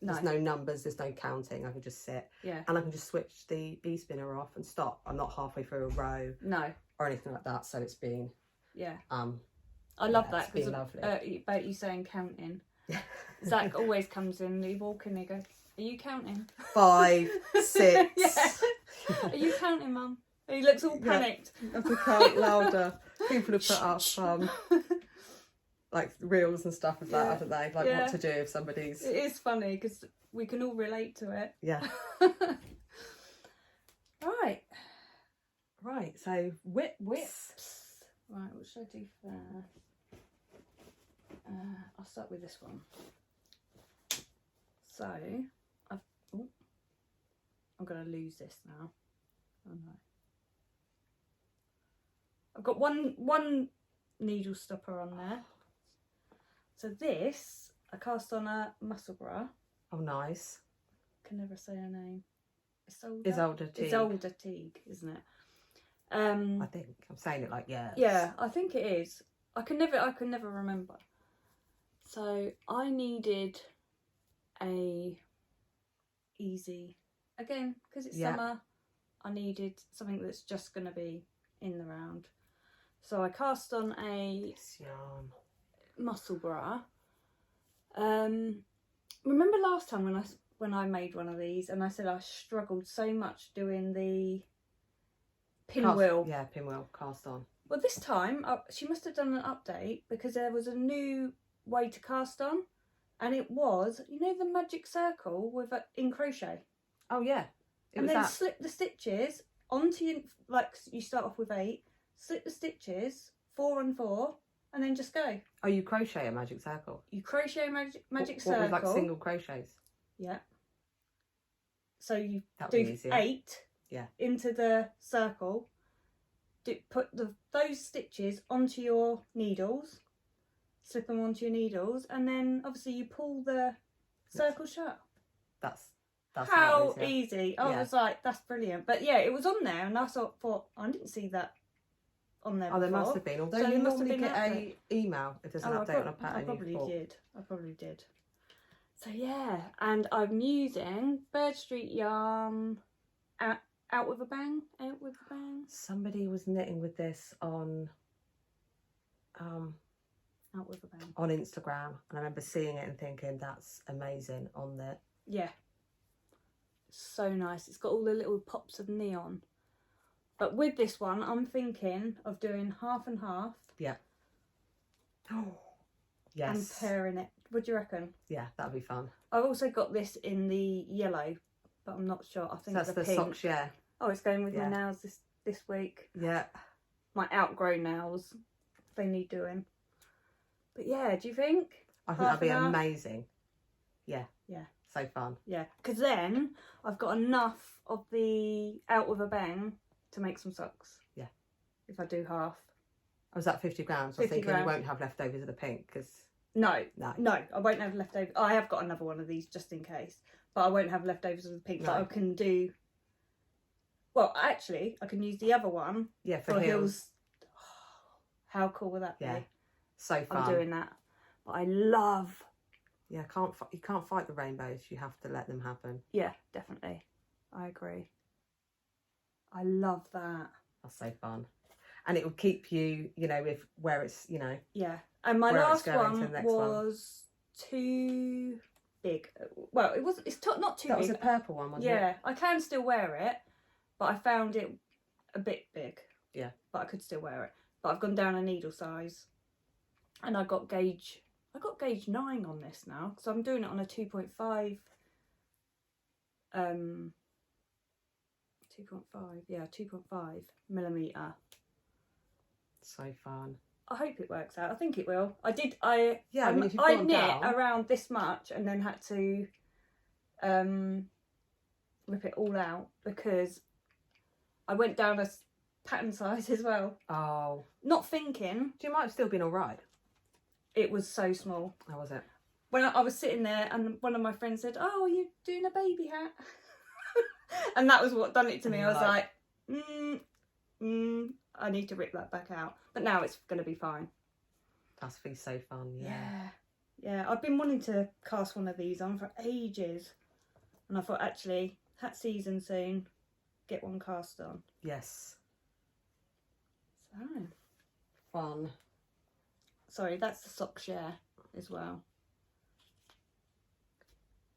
numbers, there's no counting. I can just sit, and I can just switch the e-spinner off and stop. I'm not halfway through a row, or anything like that. So it's been I love that because about you saying counting. Zach always comes in, you walk in, he goes, "Are you counting?" 5, 6. Are you counting, Mum? He looks all panicked. I have to count louder. People have put up like reels and stuff of that, haven't they? Like what to do if somebody's. It is funny because we can all relate to it. Yeah. Right. So whips. Right. What should I do first? I'll start with this one. So I'm going to lose this now. Oh no. I've got one needle stopper on there. So this, I cast on a muscle bra. Oh, nice. Can never say her name. Isolde Teague. Isolde Teague, isn't it? I think I'm saying it like Yeah, I think it is. I can never remember. So I needed a easy, again, because it's summer, I needed something that's just going to be in the round. So I cast on a muscle bra. Remember last time when I made one of these and I said I struggled so much doing the pinwheel. Yeah, pinwheel cast on. Well, this time she must have done an update because there was a new way to cast on, and it was, you know, the magic circle with in crochet. Oh yeah. And then slip the stitches onto your, like you start off with 8, slip the stitches 4 and 4, and then just go. Oh, you crochet a magic circle? You crochet a magic circle. What, with like single crochets? Yeah. So you do 8 into the circle. Put those stitches onto your needles, slip them onto your needles, and then obviously you pull the circle shut. That's how easy. I was like, that's brilliant. But yeah, it was on there, and I thought I didn't see that on there. Oh, there must have been. Although you normally get an email if there's an update on a pattern. I probably did. So yeah, and I'm using Bird Street yarn. Out with a bang. Somebody was knitting with this on Out with a bang on Instagram, and I remember seeing it and thinking that's amazing on there. Yeah, so nice. It's got all the little pops of neon. But with this one, I'm thinking of doing half and half. Yeah. Oh, yes. And pairing it. What do you reckon? Yeah, that'd be fun. I've also got this in the yellow, but I'm not sure. I think that's the pink. socks, yeah. Oh, it's going with my nails this week. Yeah. My outgrown nails, they need doing. But yeah, do you think? I think that'd be amazing. Yeah. Yeah. So fun. Yeah, because then I've got enough of the Out with a Bang to make some socks. Yeah. If I do half. I was at 50 grams. I was thinking you won't have leftovers of the pink because. No, I won't have leftovers. I have got another one of these just in case, but I won't have leftovers of the pink. But I can do. Well, actually, I can use the other one. Yeah, for heels. How cool would that be? So fun. I'm doing that. But I love Yeah, you can't fight the rainbows. You have to let them happen. Yeah, definitely. I agree. I love that. That's so fun. And it will keep you, you know, with where it's, you know. Yeah. And my where last it's going to one the next was too big. Well, it wasn't. It's not too big. That was a purple one, wasn't it? Yeah, I can still wear it, but I found it a bit big. Yeah. But I could still wear it. But I've gone down a needle size, and I got gauge 9 on this now, because I'm doing it on a 2.5. 2.5, yeah, 2.5 millimeter. So fun. I hope it works out. I think it will. I knit down around this much and then had to rip it all out because I went down a pattern size as well. Oh. Not thinking. You might have still been all right. It was so small. How was it? When I was sitting there and one of my friends said, "Oh, are you doing a baby hat?" And that was what done it to me. I was like, I need to rip that back out. But now it's going to be fine. That's be so fun, yeah. Yeah, I've been wanting to cast one of these on for ages. And I thought, actually, hat season soon, get one cast on. Yes. So. Fun. Sorry, that's the sock share as well.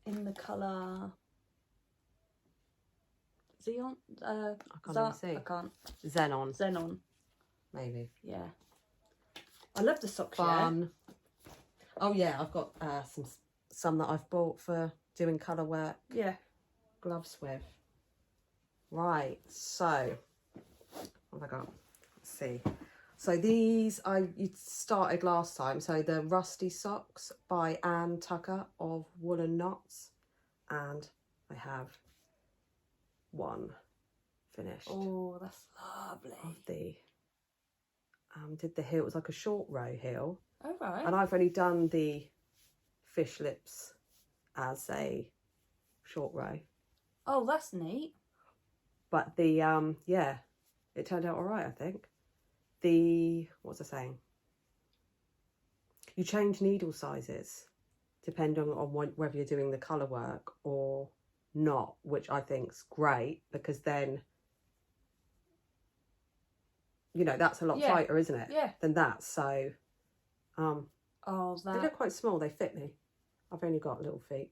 In the colour... Xeon? I can't even see. I can't. Xenon. Maybe. Yeah. I love the sock Fun. Share. Oh yeah, I've got some that I've bought for doing colour work. Yeah. Gloves with. Right, so what have I got? Let's see. So these you started last time. So the Rusty Socks by Anne Tucker of Woolen Knots, and I have one finished. Oh, that's lovely. Of the did the heel. It was like a short row heel. Oh right. And I've only done the fish lips as a short row. Oh, that's neat. But the yeah, it turned out all right, I think. The what was I saying? You change needle sizes depending on whether you're doing the colour work or not, which I think's great, because then, you know, that's a lot tighter, isn't it? Yeah. Than that. So oh, they look quite small. They fit me. I've only got little feet.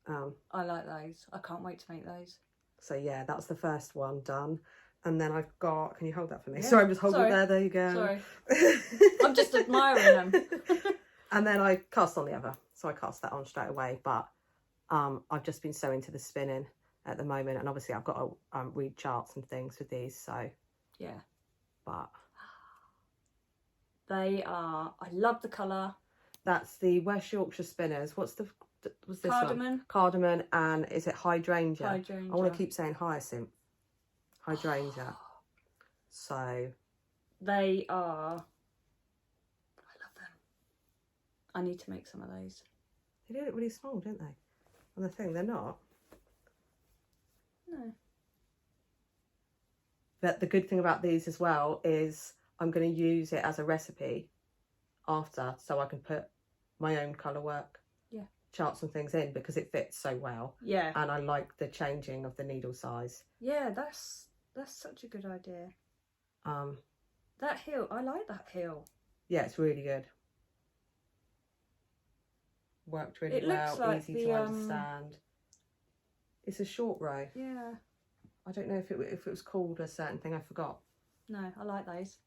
I like those. I can't wait to make those. So yeah, that's the first one done. And then I've got, can you hold that for me? Yeah. Sorry, I'm just holding it there. There you go. Sorry. I'm just admiring them. And then I cast on the other. So I cast that on straight away. But I've just been so into the spinning at the moment. And obviously I've got to read charts and things with these. So yeah. But they are, I love the colour. That's the West Yorkshire Spinners. Was this Cardamom. one? Cardamom. And is it Hydrangea? Hydrangea. I want to keep saying hyacinth. Hydrangea. So they are, I love them. I need to make some of those. They do look really small, don't they? On the thing, they're not. No. But the good thing about these as well is I'm going to use it as a recipe after, so I can put my own colour work charts and things in, because it fits so well. Yeah. And I like the changing of the needle size. Yeah, that's such a good idea. That heel, I like that heel. Yeah, it's really good. Worked really well, like easy to understand. It's a short row. Yeah. I don't know if it was called a certain thing, I forgot. No, I like those.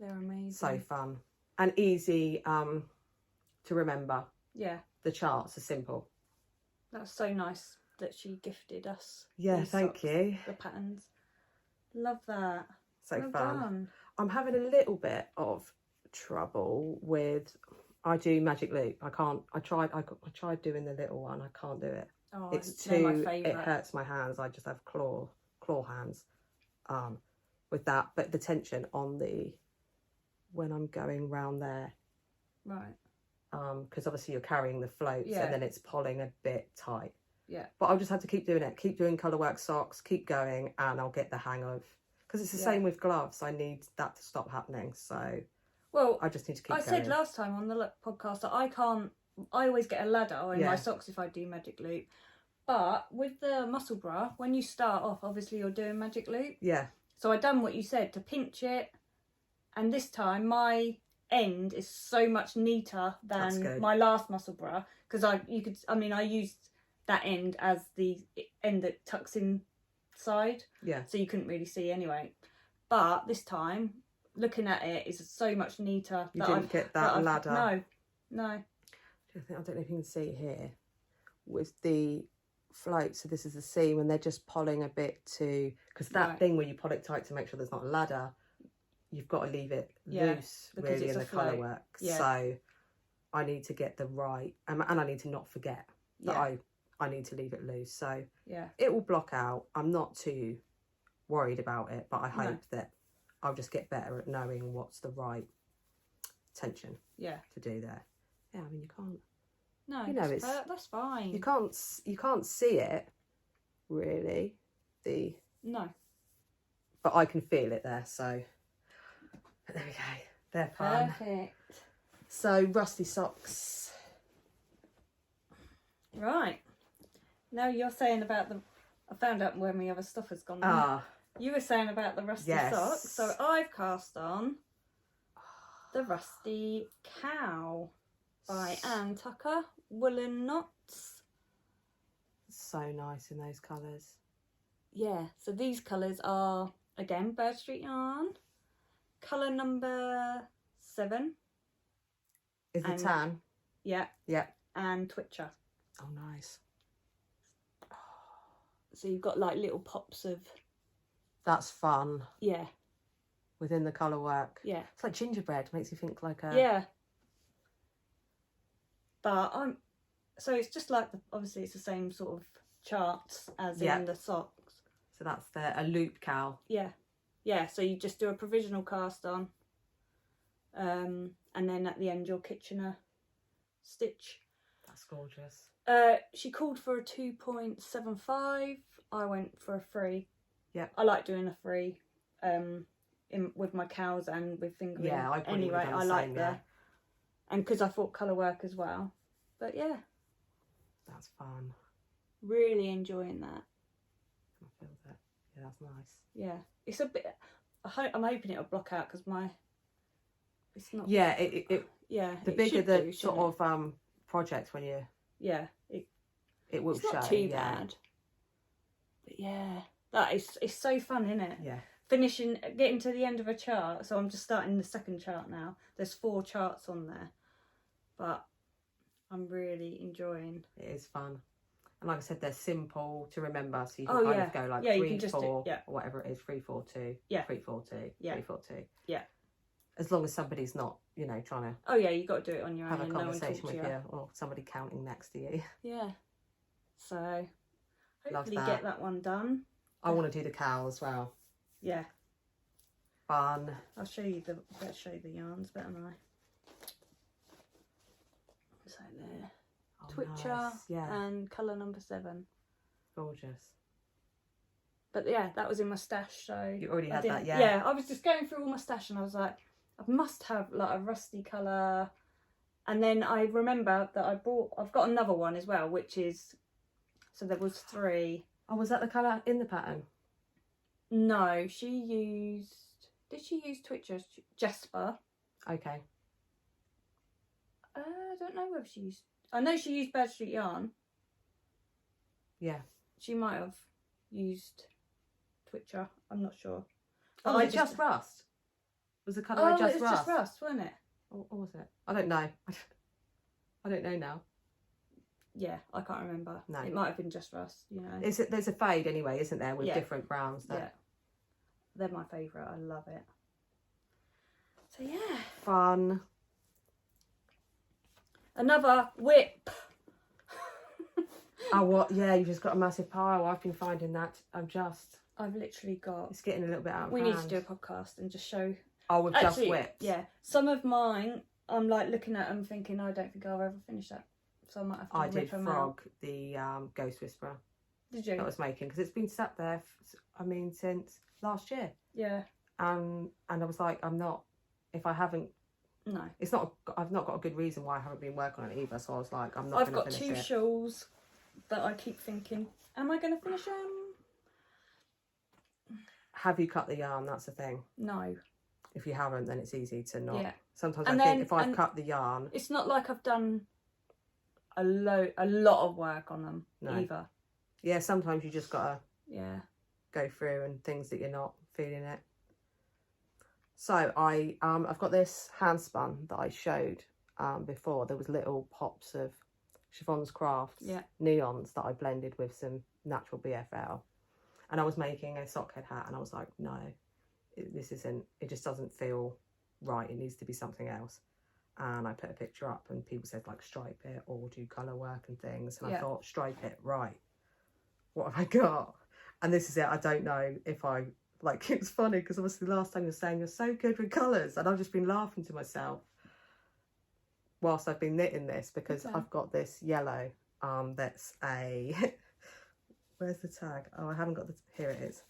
They're amazing. So fun. And easy to remember. Yeah. The charts are simple. That's so nice that she gifted us. Yeah, thank you. The patterns. Love that. So well fun. Done. I'm having a little bit of trouble with, I do magic loop. I can't, I tried doing the little one. I can't do it. Oh, It's they're my too, favourite. it hurts my hands. I just have claw hands with that. But the tension on when I'm going round there. Right. Because obviously you're carrying the floats and then it's pulling a bit tight. Yeah. But I'll just have to keep doing it. Keep doing colour work socks. Keep going, and I'll get the hang of. Because it's the same with gloves. I need that to stop happening. So Well, I just need to keep I going. said last time on the podcast that I always get a ladder in Yeah. my socks if I do magic loop. But with the muscle bra, when you start off, obviously you're doing magic loop. Yeah. So I done what you said, to pinch it. And this time my end is so much neater than my last muscle bra. Because I used that end as the end that tucks inside. Yeah. So you couldn't really see anyway. But this time, looking at it is so much neater. You didn't get that ladder. No. I don't know if you can see here with the float. So this is the seam, and they're just pulling a bit to, because that thing where you pull it tight to make sure there's not a ladder, you've got to leave it loose really in the colour work. Yeah. So I need to get the right, and I need to not forget that I need to leave it loose. So it will block out. I'm not too worried about it, but I hope that I'll just get better at knowing what's the right tension to do there. Yeah, I mean, you can't. No, you know, that's fine. You can't see it really. No. But I can feel it there. So there we go. They're fun. Perfect. So rusty socks. Right. Now you're saying about I found out where my other stuff has gone. You were saying about the rusty socks. So I've cast on the Rusty Cow by Anne Tucker. Woolen knots. So nice in those colours. Yeah, so these colours are, again, Bird Street yarn. Colour number 7. Is the tan? Yeah. Yeah. And Twitcher. Oh, nice. So you've got like little pops of... That's fun. Yeah. Within the colour work. Yeah. It's like gingerbread. Makes you think like a... Yeah. But so it's just like, obviously it's the same sort of charts as in the socks. So that's a loop cowl. Yeah. Yeah, so you just do a provisional cast on. And then at the end your Kitchener stitch. That's gorgeous. She called for a 2.75. I went for a 3. Yeah. I like doing a 3 with my cows and with fingering. Yeah, I probably anyway, would have done I the like same, that. And because I thought colour work as well. But yeah. That's fun. Really enjoying that. I feel that. Yeah, that's nice. Yeah. It's a bit... I'm hoping it'll block out because it's not... Yeah, the bigger the sort of project when you... Yeah. It will show. It's not too bad. But yeah. It's so fun, isn't it? Yeah. Getting to the end of a chart. So I'm just starting the second chart now. There's 4 charts on there. But I'm really enjoying. It is fun. And like I said, they're simple to remember. So you can kind of go like 3, 4, or whatever it is, 3, 4, 2, 3, 4, 2, 3, 4, 2. Yeah. As long as somebody's not, trying to... Oh yeah, you got to do it on your own. Have a conversation with you or somebody counting next to you. Yeah. So hopefully get that one done. I want to do the cowl as well. Yeah. Fun. I'll show you the yarns, better than I. So there. Twitcher nice. and colour number 7. Gorgeous. But yeah, that was in my stash, so you already had that. Yeah, I was just going through all my stash and I was like, I must have like a rusty colour. And then I remember that I've got another one as well, which is, so there was 3. Oh, was that the colour in the pattern? No, did she use Twitcher's Jasper? Okay. I don't know whether she used... I know she used Bird Street yarn. Yeah. She might have used Twitcher. I'm not sure. But was it just rust? Was the colour just rust? It was just rust, wasn't it? Or was it? I don't know. I don't know now. Yeah, I can't remember. No. It might have been just rust, There's a fade anyway, isn't there, with different browns there. Yeah. They're my favourite. I love it. So yeah. Fun. Another whip. Oh, what? Yeah, you just got a massive pile. I've been finding that. I've literally got... It's getting a little bit out of We hand. need to do a podcast and just show... Oh, with just whips? Yeah. Some of mine, I'm like looking at them thinking, I don't think I'll ever finish that. So I might have to rip them out. The Ghost Whisperer. Did you? That I was making, because it's been sat there, since last year. Yeah. And I was like, if I haven't No. It's not. I've not got a good reason why I haven't been working on it either. So I was like, I'm not. I've going got to finish 2 it. shawls that I keep thinking, am I going to finish them? Have you cut the yarn? That's the thing. No. If you haven't, then it's easy to not. Yeah. Sometimes And I think then- if I've and- cut the yarn, It's not like I've done a lot of work on them either. yeah, sometimes you just gotta Yeah. go through and things that you're not feeling it. So I've got this hand spun that I showed before. There was little pops of Chiffon's Crafts neons that I blended with some natural BFL, and I was making a sockhead hat, and I was like, no, this isn't. It just doesn't feel right. It needs to be something else. And I put a picture up, and people said like stripe it or do colour work and things. And I thought, stripe it, right? What have I got? And this is it. I don't know if I like. It's funny because obviously last time you're saying you're so good with colours, and I've just been laughing to myself whilst I've been knitting this because I've got this yellow. That's a. Where's the tag? Oh, I haven't got the. Here it is.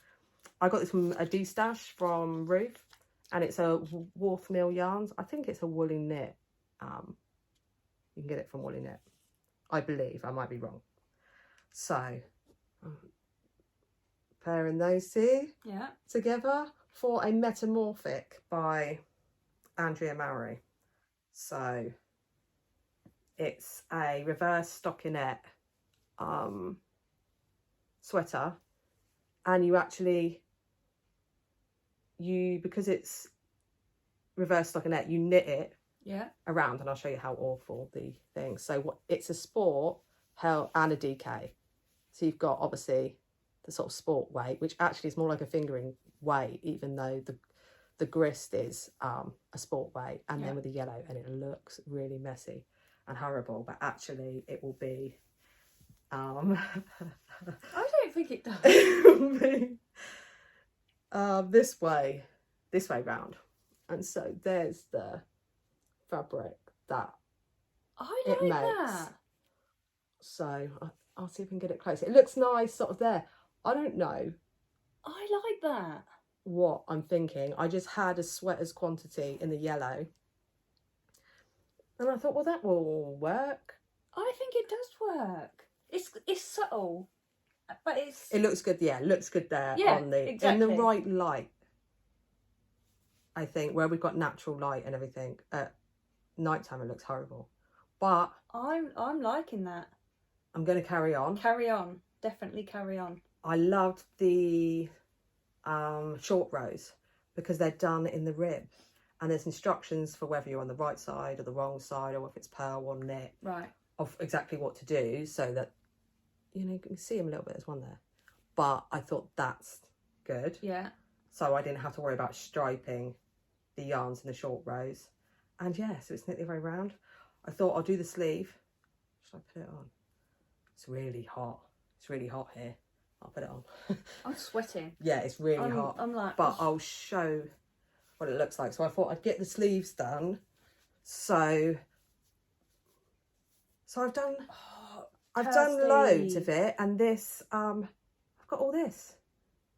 I got this from a D-stash from Ruth. And it's a Wharf Mill Yarns. I think it's a woolly knit. You can get it from woolly knit. I believe. I might be wrong. So, pairing those two together for a Metamorphic by Andrea Mowry. So, it's a reverse stockinette sweater. And you actually... because it's reverse stockinette, you knit it around, and I'll show you how awful the thing. So it's a sport and a DK. So you've got obviously the sort of sport weight, which actually is more like a fingering weight, even though the grist is a sport weight, and then with the yellow, and it looks really messy and horrible, but actually it will be I don't think it does. this way round, and so there's the fabric that it makes. That. So I'll see if I can get it close. It looks nice, sort of there. I don't know. I like that. What I'm thinking. I just had a sweater's quantity in the yellow, and I thought, well, that will work. I think it does work. It's subtle. But it looks good. Yeah, it looks good there on the in the right light. I think where we've got natural light and everything at nighttime, it looks horrible. But I'm liking that. I'm going to carry on. Carry on, definitely carry on. I loved the short rows because they're done in the rib, and there's instructions for whether you're on the right side or the wrong side, or if it's purl or knit, right? Of exactly what to do, so that. You know, you can see them a little bit. There's one there. But I thought that's good. Yeah. So I didn't have to worry about striping the yarns in the short rows. And yeah, so it's knit the other way around. I thought I'll do the sleeve. Should I put it on? It's really hot. It's really hot here. I'll put it on. I'm sweating. Yeah, it's really hot. I'm like... But I'll show what it looks like. So I thought I'd get the sleeves done. So I've done... I've done loads of it, and this, I've got all this,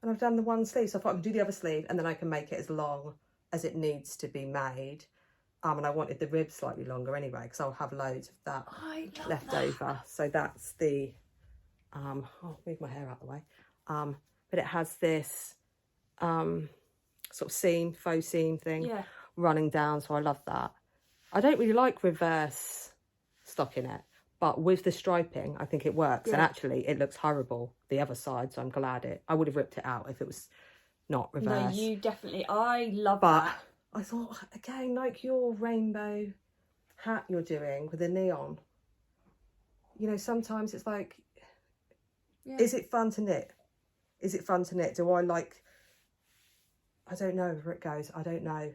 and I've done the one sleeve, so I thought I could do the other sleeve, and then I can make it as long as it needs to be made, and I wanted the rib slightly longer anyway, because I'll have loads of that left over, so that's the, I'll move my hair out of the way, but it has this sort of seam, faux seam thing running down, so I love that. I don't really like reverse stockinette. But with the striping, I think it works. And actually, it looks horrible, the other side. So I'm glad I would have ripped it out if it was not reversed. No, you definitely... I love that. I thought, again, like your rainbow hat you're doing with the neon. You know, sometimes it's like, is it fun to knit? Is it fun to knit? Do I like... I don't know where it goes. I don't know.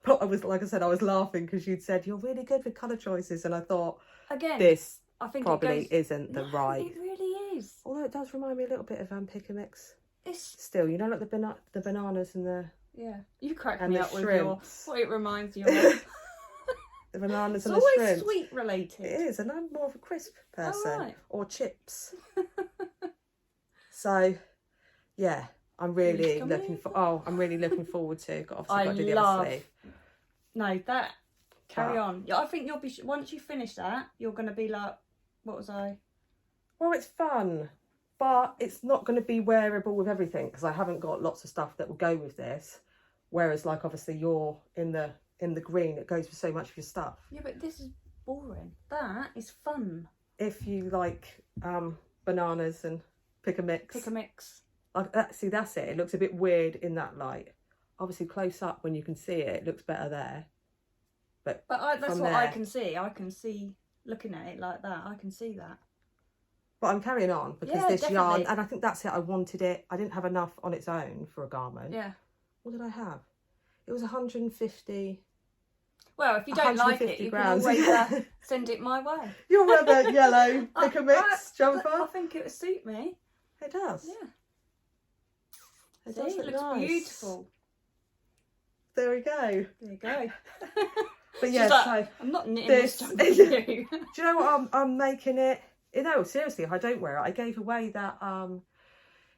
But I was, like I said, I was laughing because you'd said, you're really good with colour choices. And I thought... Again, this I think probably isn't the right. It really is. Although it does remind me a little bit of Pick and Mix. It's still, you know, like the bananas and the You crack me up with shrimps. what it reminds you of. The bananas and the shrimps. It's always sweet related. It is, and I'm more of a crisp person or chips. So, yeah, I'm really looking forward to. Got to do the other sleeve. No, that Carry on. Yeah, I think you'll be, once you finish that, you're going to be like, what was I? Well, it's fun, but it's not going to be wearable with everything because I haven't got lots of stuff that will go with this. Whereas, like, obviously you're in the green, it goes with so much of your stuff. Yeah, but this is boring. That is fun. If you like bananas and pick a mix. Pick a mix. See, that's it. It looks a bit weird in that light. Obviously, close up when you can see it, it looks better there. But that's what I can see. I can see, looking at it like that, I can see that. But I'm carrying on because Yeah, this yarn, definitely. and I think that's it. I wanted it. I didn't have enough on its own for a garment. Yeah. What did I have? It was 150. Well, if you don't like it, 150 you grams. can always send it my way. You'll wear the yellow pick a mix jumper. I think it would suit me. It does. Yeah. It See, does it look looks nice. beautiful. There we go. There you go. But She's yeah, like, so I'm not knitting this- this stuff for you. do you know what I'm making it? You know, seriously, if I don't wear it, I gave away that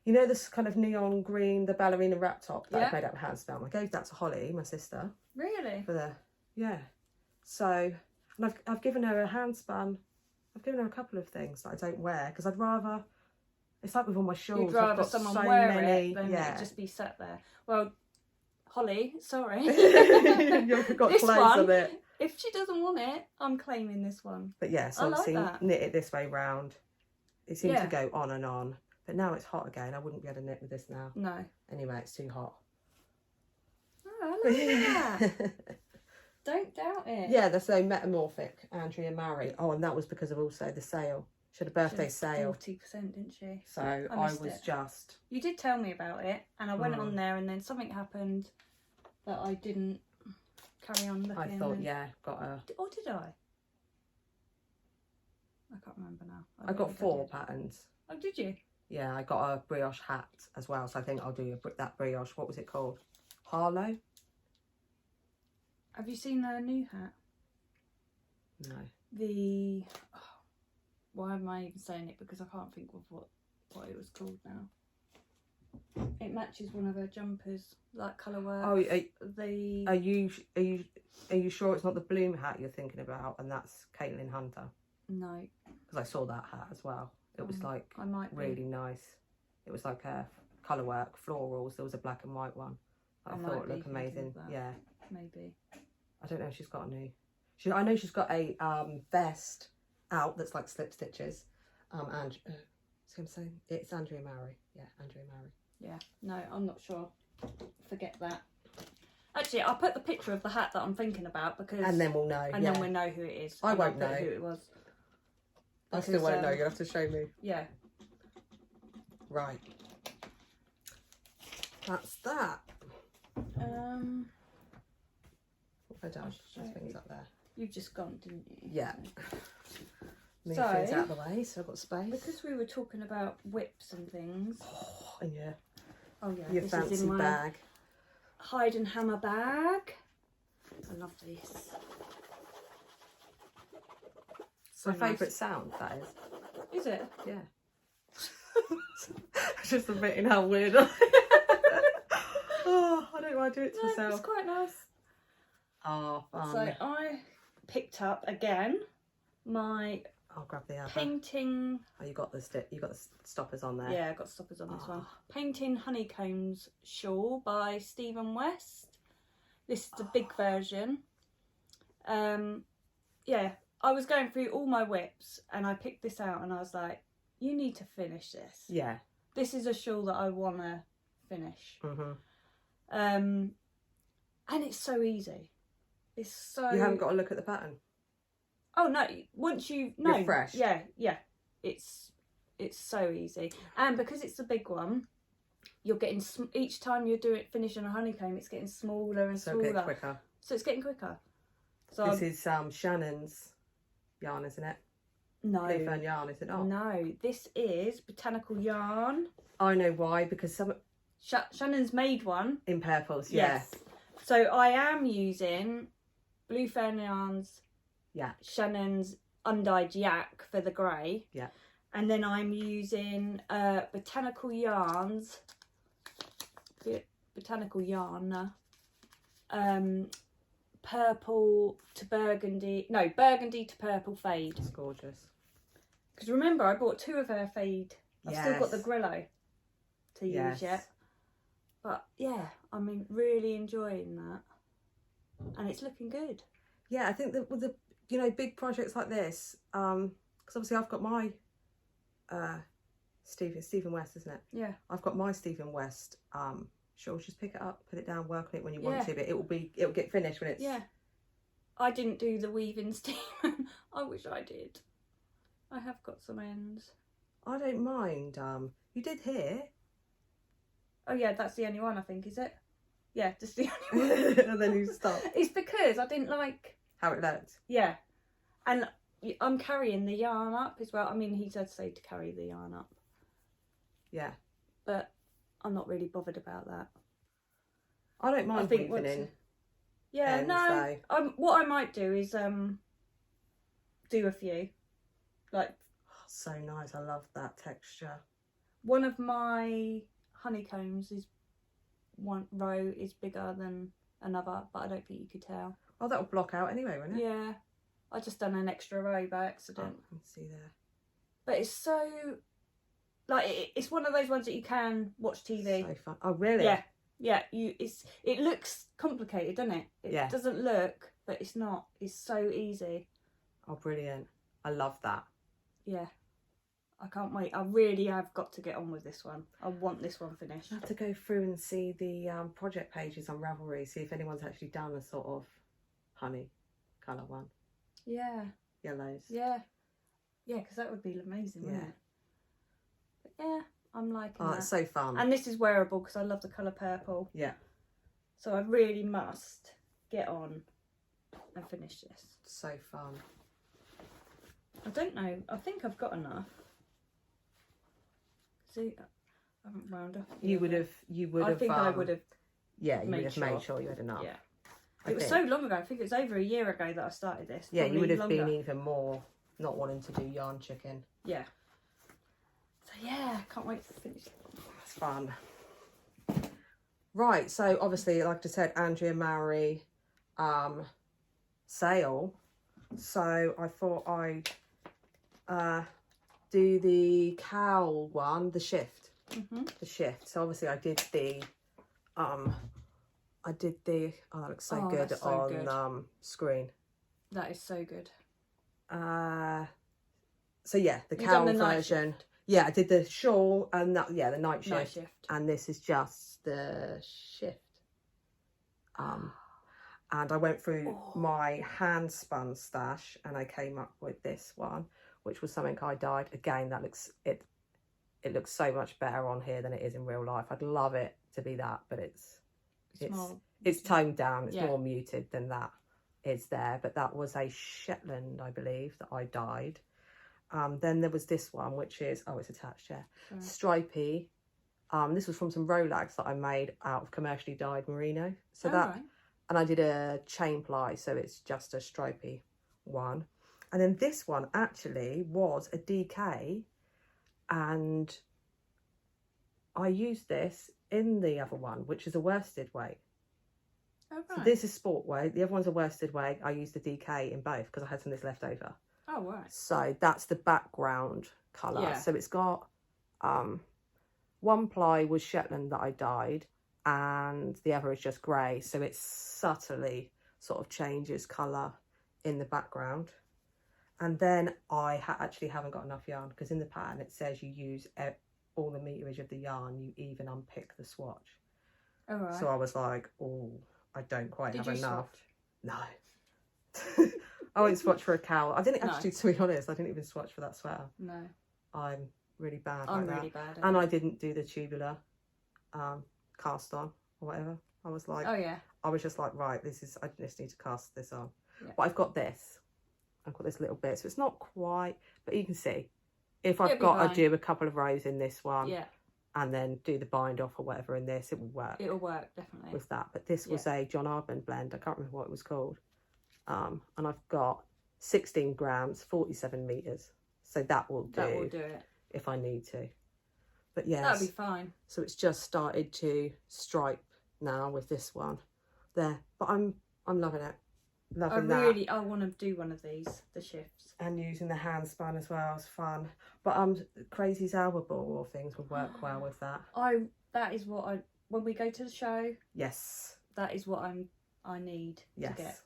you know, this kind of neon green, the ballerina wrap top that I've made up with Hand-spun. I gave that to Holly, my sister. Really? For the So, and I've given her a Hand-spun. I've given her a couple of things that I don't wear because I'd rather. It's like with all my shawls. You'd I've rather got someone so wear many, it than yeah. it just be sat there. Well, Holly, sorry. You've got This clothes one, on it. If she doesn't want it, I'm claiming this one. But yeah, so I like obviously that. knit it this way round. It seems to Yeah. go on and on. But now it's hot again. I wouldn't be able to knit with this now. No. Anyway, it's too hot. Oh, I like that. Don't doubt it. Yeah, the so metamorphic Andrea Murray. Oh, and that was because of also the sale. She had a birthday sale. 40%, didn't she? So I missed was it. just. You did tell me about it, and I went on there, and then something happened that I didn't carry on looking. I thought, yeah, got a. Or did I? I can't remember now. I got really 4 did. patterns. Oh, did you? Yeah, I got a brioche hat as well. So I think I'll do that brioche. What was it called? Harlow? Have you seen the new hat? No. Why am I even saying it? Because I can't think of what it was called now. It matches one of her jumpers, like colour work. Oh, the are you sure it's not the Bloom hat you're thinking about? And that's Caitlin Hunter. No. Because I saw that hat as well. It was like I might really be. nice. It was like a colour work, florals. There was a black and white one. I thought it looked amazing. Yeah. Maybe. I don't know if she's got a new. I know she's got a vest out that's like slip stitches. And see what I'm saying? It's Andrea Murray. Yeah, Andrea Murray. Yeah. No, I'm not sure. Forget that. Actually, I'll put the picture of the hat that I'm thinking about because. And then we'll know. And then we'll know who it is. I And won't I'll put know who it was. I still won't know. You'll have to show me. Yeah. Right. That's that. What have I done? There's things up there. You've just gone, didn't you? Yeah. Move So- things out of the way so I've got space. Because we were talking about whips and things. Oh, and yeah. Oh yeah, Your this fancy is in my bag. hide and hammer bag. I love this. So My favourite sound, that is. Is it? Yeah. Just admitting how weird I am. Oh, I don't want to do it to No, myself. it's quite nice. Oh, fun. So I picked up again my I'll grab the other. painting. Oh, you got the stoppers on there. Yeah, I got stoppers on this one. Oh. Painting Honeycombs shawl by Stephen West. This is the big version. Yeah, I was going through all my whips and I picked this out and I was like, you need to finish this. Yeah. This is a shawl that I want to finish. Mhm. And it's so easy. It's so... You haven't got to look at the pattern. Oh no! Once you know, You're fresh. Yeah, yeah. It's so easy, and because it's a big one, you're getting each time you're finishing a honeycomb, it's getting smaller and So smaller. get quicker. So it's getting quicker. So This is Shannon's yarn, isn't it? no, Blue fern yarn, is it not? no. This is botanical yarn. I know why, because some Shannon's made one. in purples. Yeah. Yes. So I am using Blue Fern Yarns. Yeah. Shannon's undyed yak for the grey. Yeah. And then I'm using Botanical Yarns. Botanical Yarn. purple to burgundy. No, burgundy to purple fade. It's gorgeous. Because remember, I bought 2 of her fade. I've still got the Grillo to use yet. But yeah, I mean, really enjoying that. And it's looking good. Yeah, I think that with the, you know, big projects like this, because obviously I've got my Stephen West, isn't it? Yeah. I've got my Stephen West shawl. Just pick it up, put it down, work on it when you want to, but it'll get finished when it's... Yeah. I didn't do the weaving Stephen. I wish I did. I have got some ends. I don't mind. You did here. Oh yeah, that's the only one I think, is it? Yeah, just the only one. And then you stop. It's because I didn't like How it looked. Yeah, and I'm carrying the yarn up as well. I mean, he does say to carry the yarn up. Yeah. But I'm not really bothered about that. I don't mind weaving in. Yeah, ends, no. though. What I might do is do a few. Like, Oh, so nice. I love that texture. one of my honeycombs is one row is bigger than another, but I don't think you could tell. Oh, that'll block out anyway, won't it? Yeah, I just done an extra row by Oh, accident. I can see there. But it's so, like, it's one of those ones that you can watch TV. So fun. Oh, really? Yeah, yeah. It looks complicated, doesn't it? It Yeah. doesn't look, but it's not. It's so easy. Oh, brilliant. I love that. Yeah, I can't wait. I really have got to get on with this one. I want this one finished. I have to go through and see the project pages on Ravelry, see if anyone's actually done a sort of honey colour one. Yeah. Yellows. Yeah. Yeah, because that would be amazing, wouldn't Yeah. it? But yeah, I'm liking Oh, that. it's so fun. And this is wearable because I love the colour purple. Yeah. So I really must get on and finish this. So fun. I don't know. I think I've got enough. See, I haven't wound up. You would have. I think I would have. Yeah, you would made have sure. made sure you had enough. Yeah. I It was think. so long ago. I think it was over a year ago that I started this. Yeah, you Probably would have longer. been even more not wanting to do yarn chicken. Yeah. So yeah, can't wait to finish. That's fun. Right, so obviously, like I said, Andrea Mowry sale. So I thought I'd do the cowl one, the shift. The shift. So obviously I did the oh, that looks so good that's so on good. screen. That is so good. So yeah, the You've cowl done the night version. shift. Yeah, I did the shawl and that, yeah, the night shift. Night shift. And this is just the shift. And I went through my hand-spun stash and I came up with this one, which was something I dyed. Again, that looks it looks so much better on here than it is in real life. I'd love it to be that, but it's toned down. It's more muted than that is there. But that was a Shetland, I believe, that I dyed. Then there was this one, which is, oh, it's attached, yeah. Stripy. This was from some Rolags that I made out of commercially dyed merino. So and I did a chain ply, so it's just a stripy one. And then this one actually was a DK, and I used this in the other one, which is a worsted weight. Oh, right. So this is sport weight, the other one's a worsted weight. I used the DK in both because I had some of this left over. Oh, right. So that's the background colour. Yeah. So it's got one ply was Shetland that I dyed, and the other is just grey. So it subtly sort of changes colour in the background. And then I actually haven't got enough yarn because in the pattern it says you use all the meterage of the yarn, you even unpick the swatch. Oh, right. So I was like, oh, I don't quite have enough. Swatch? No. I won't swatch for a cowl. I didn't actually, to be honest, I didn't even swatch for that sweater. No. I'm really bad I'm like really that. bad. And I didn't do the tubular cast on or whatever. I was like, oh, yeah. I was just like, right, I just need to cast this on. Yeah. But I've got this. I've got this little bit. So it's not quite, but you can see. If I've got to do a couple of rows in this one. Yeah. And then do the bind off or whatever in this, it will work. It'll work, definitely. With that. But this was a John Arbon blend. I can't remember what it was called. And I've got 16 grams, 47 meters. So that will do. That will do it. If I need to. But yes. That'll be fine. So it's just started to stripe now with this one. There. But I'm loving it. Loving I want to do one of these, the shifts. And using the hand spun as well is fun. But Crazy's elbow ball or things would work well with that. That is what when we go to the show. Yes. That is what I need to get,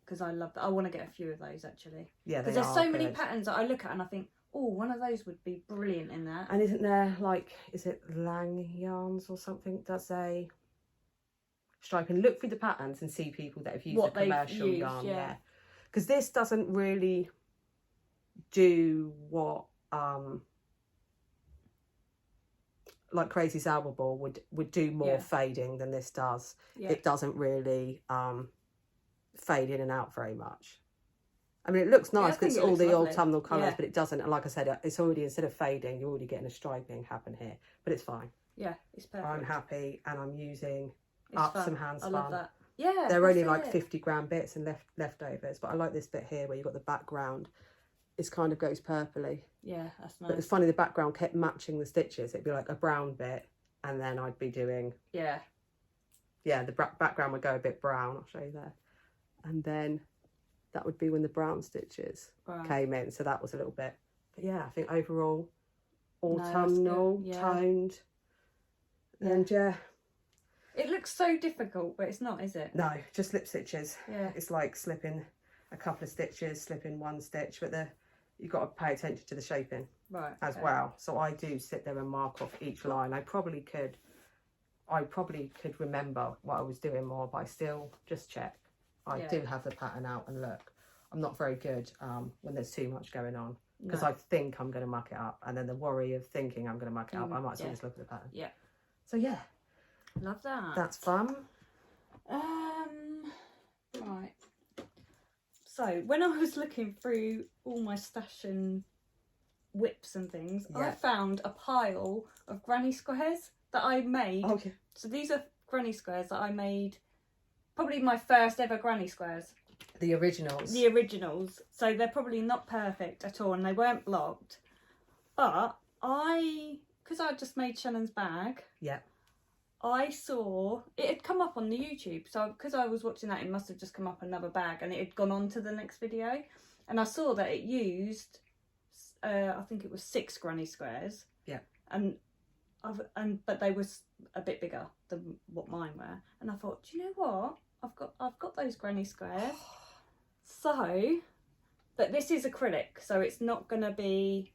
because I love that. I want to get a few of those actually. Yeah, because there's so many patterns that I look at and I think, oh, one of those would be brilliant in that. And isn't there, like, is it Lang Yarns or something does a striping? Look through the patterns and see people that have used a commercial yarn. Yeah, because this doesn't really do what like Crazy's elbow ball would do more fading than this does. It doesn't really fade in and out very much. I mean, it looks nice because it's all the autumnal colours, but it doesn't. And like I said, it's already, instead of fading, you're already getting a striping happen here. But it's fine. Yeah, it's perfect. I'm happy, and I'm using some hand spun. I love that. Yeah, they're only like 50-gram bits and leftovers, but I like this bit here where you've got the background. It kind of goes purpley. Yeah, that's nice. But it's funny, the background kept matching the stitches. It'd be like a brown bit, and then I'd be doing... Yeah, the background would go a bit brown. I'll show you there. And then that would be when the brown stitches came in. So that was a little bit... But yeah, I think overall, autumnal, toned. Yeah. And it looks so difficult, but it's not, is it? No, just slip stitches. Yeah. It's like slipping a couple of stitches, slipping one stitch, but you've got to pay attention to the shaping as well. So I do sit there and mark off each line. I probably could remember what I was doing more, but I still just check. I do have the pattern out and look. I'm not very good when there's too much going on, because I think I'm going to muck it up, and then the worry of thinking I'm going to muck it up, I might as well just look at the pattern. Yeah. So yeah, love that. That's fun. Right. So when I was looking through all my stash and whips and things, I found a pile of granny squares that I made. Okay. So these are granny squares that I made, probably my first ever granny squares. The originals. The originals. So they're probably not perfect at all, and they weren't blocked. But because I just made Shannon's bag. Yeah. I saw it had come up on the YouTube, so because I was watching that, it must have just come up another bag, and it had gone on to the next video, and I saw that it used I think it was 6 granny squares. Yeah. But they was a bit bigger than what mine were, and I thought, do you know what? I've got those granny squares. So, but this is acrylic, so it's not gonna be.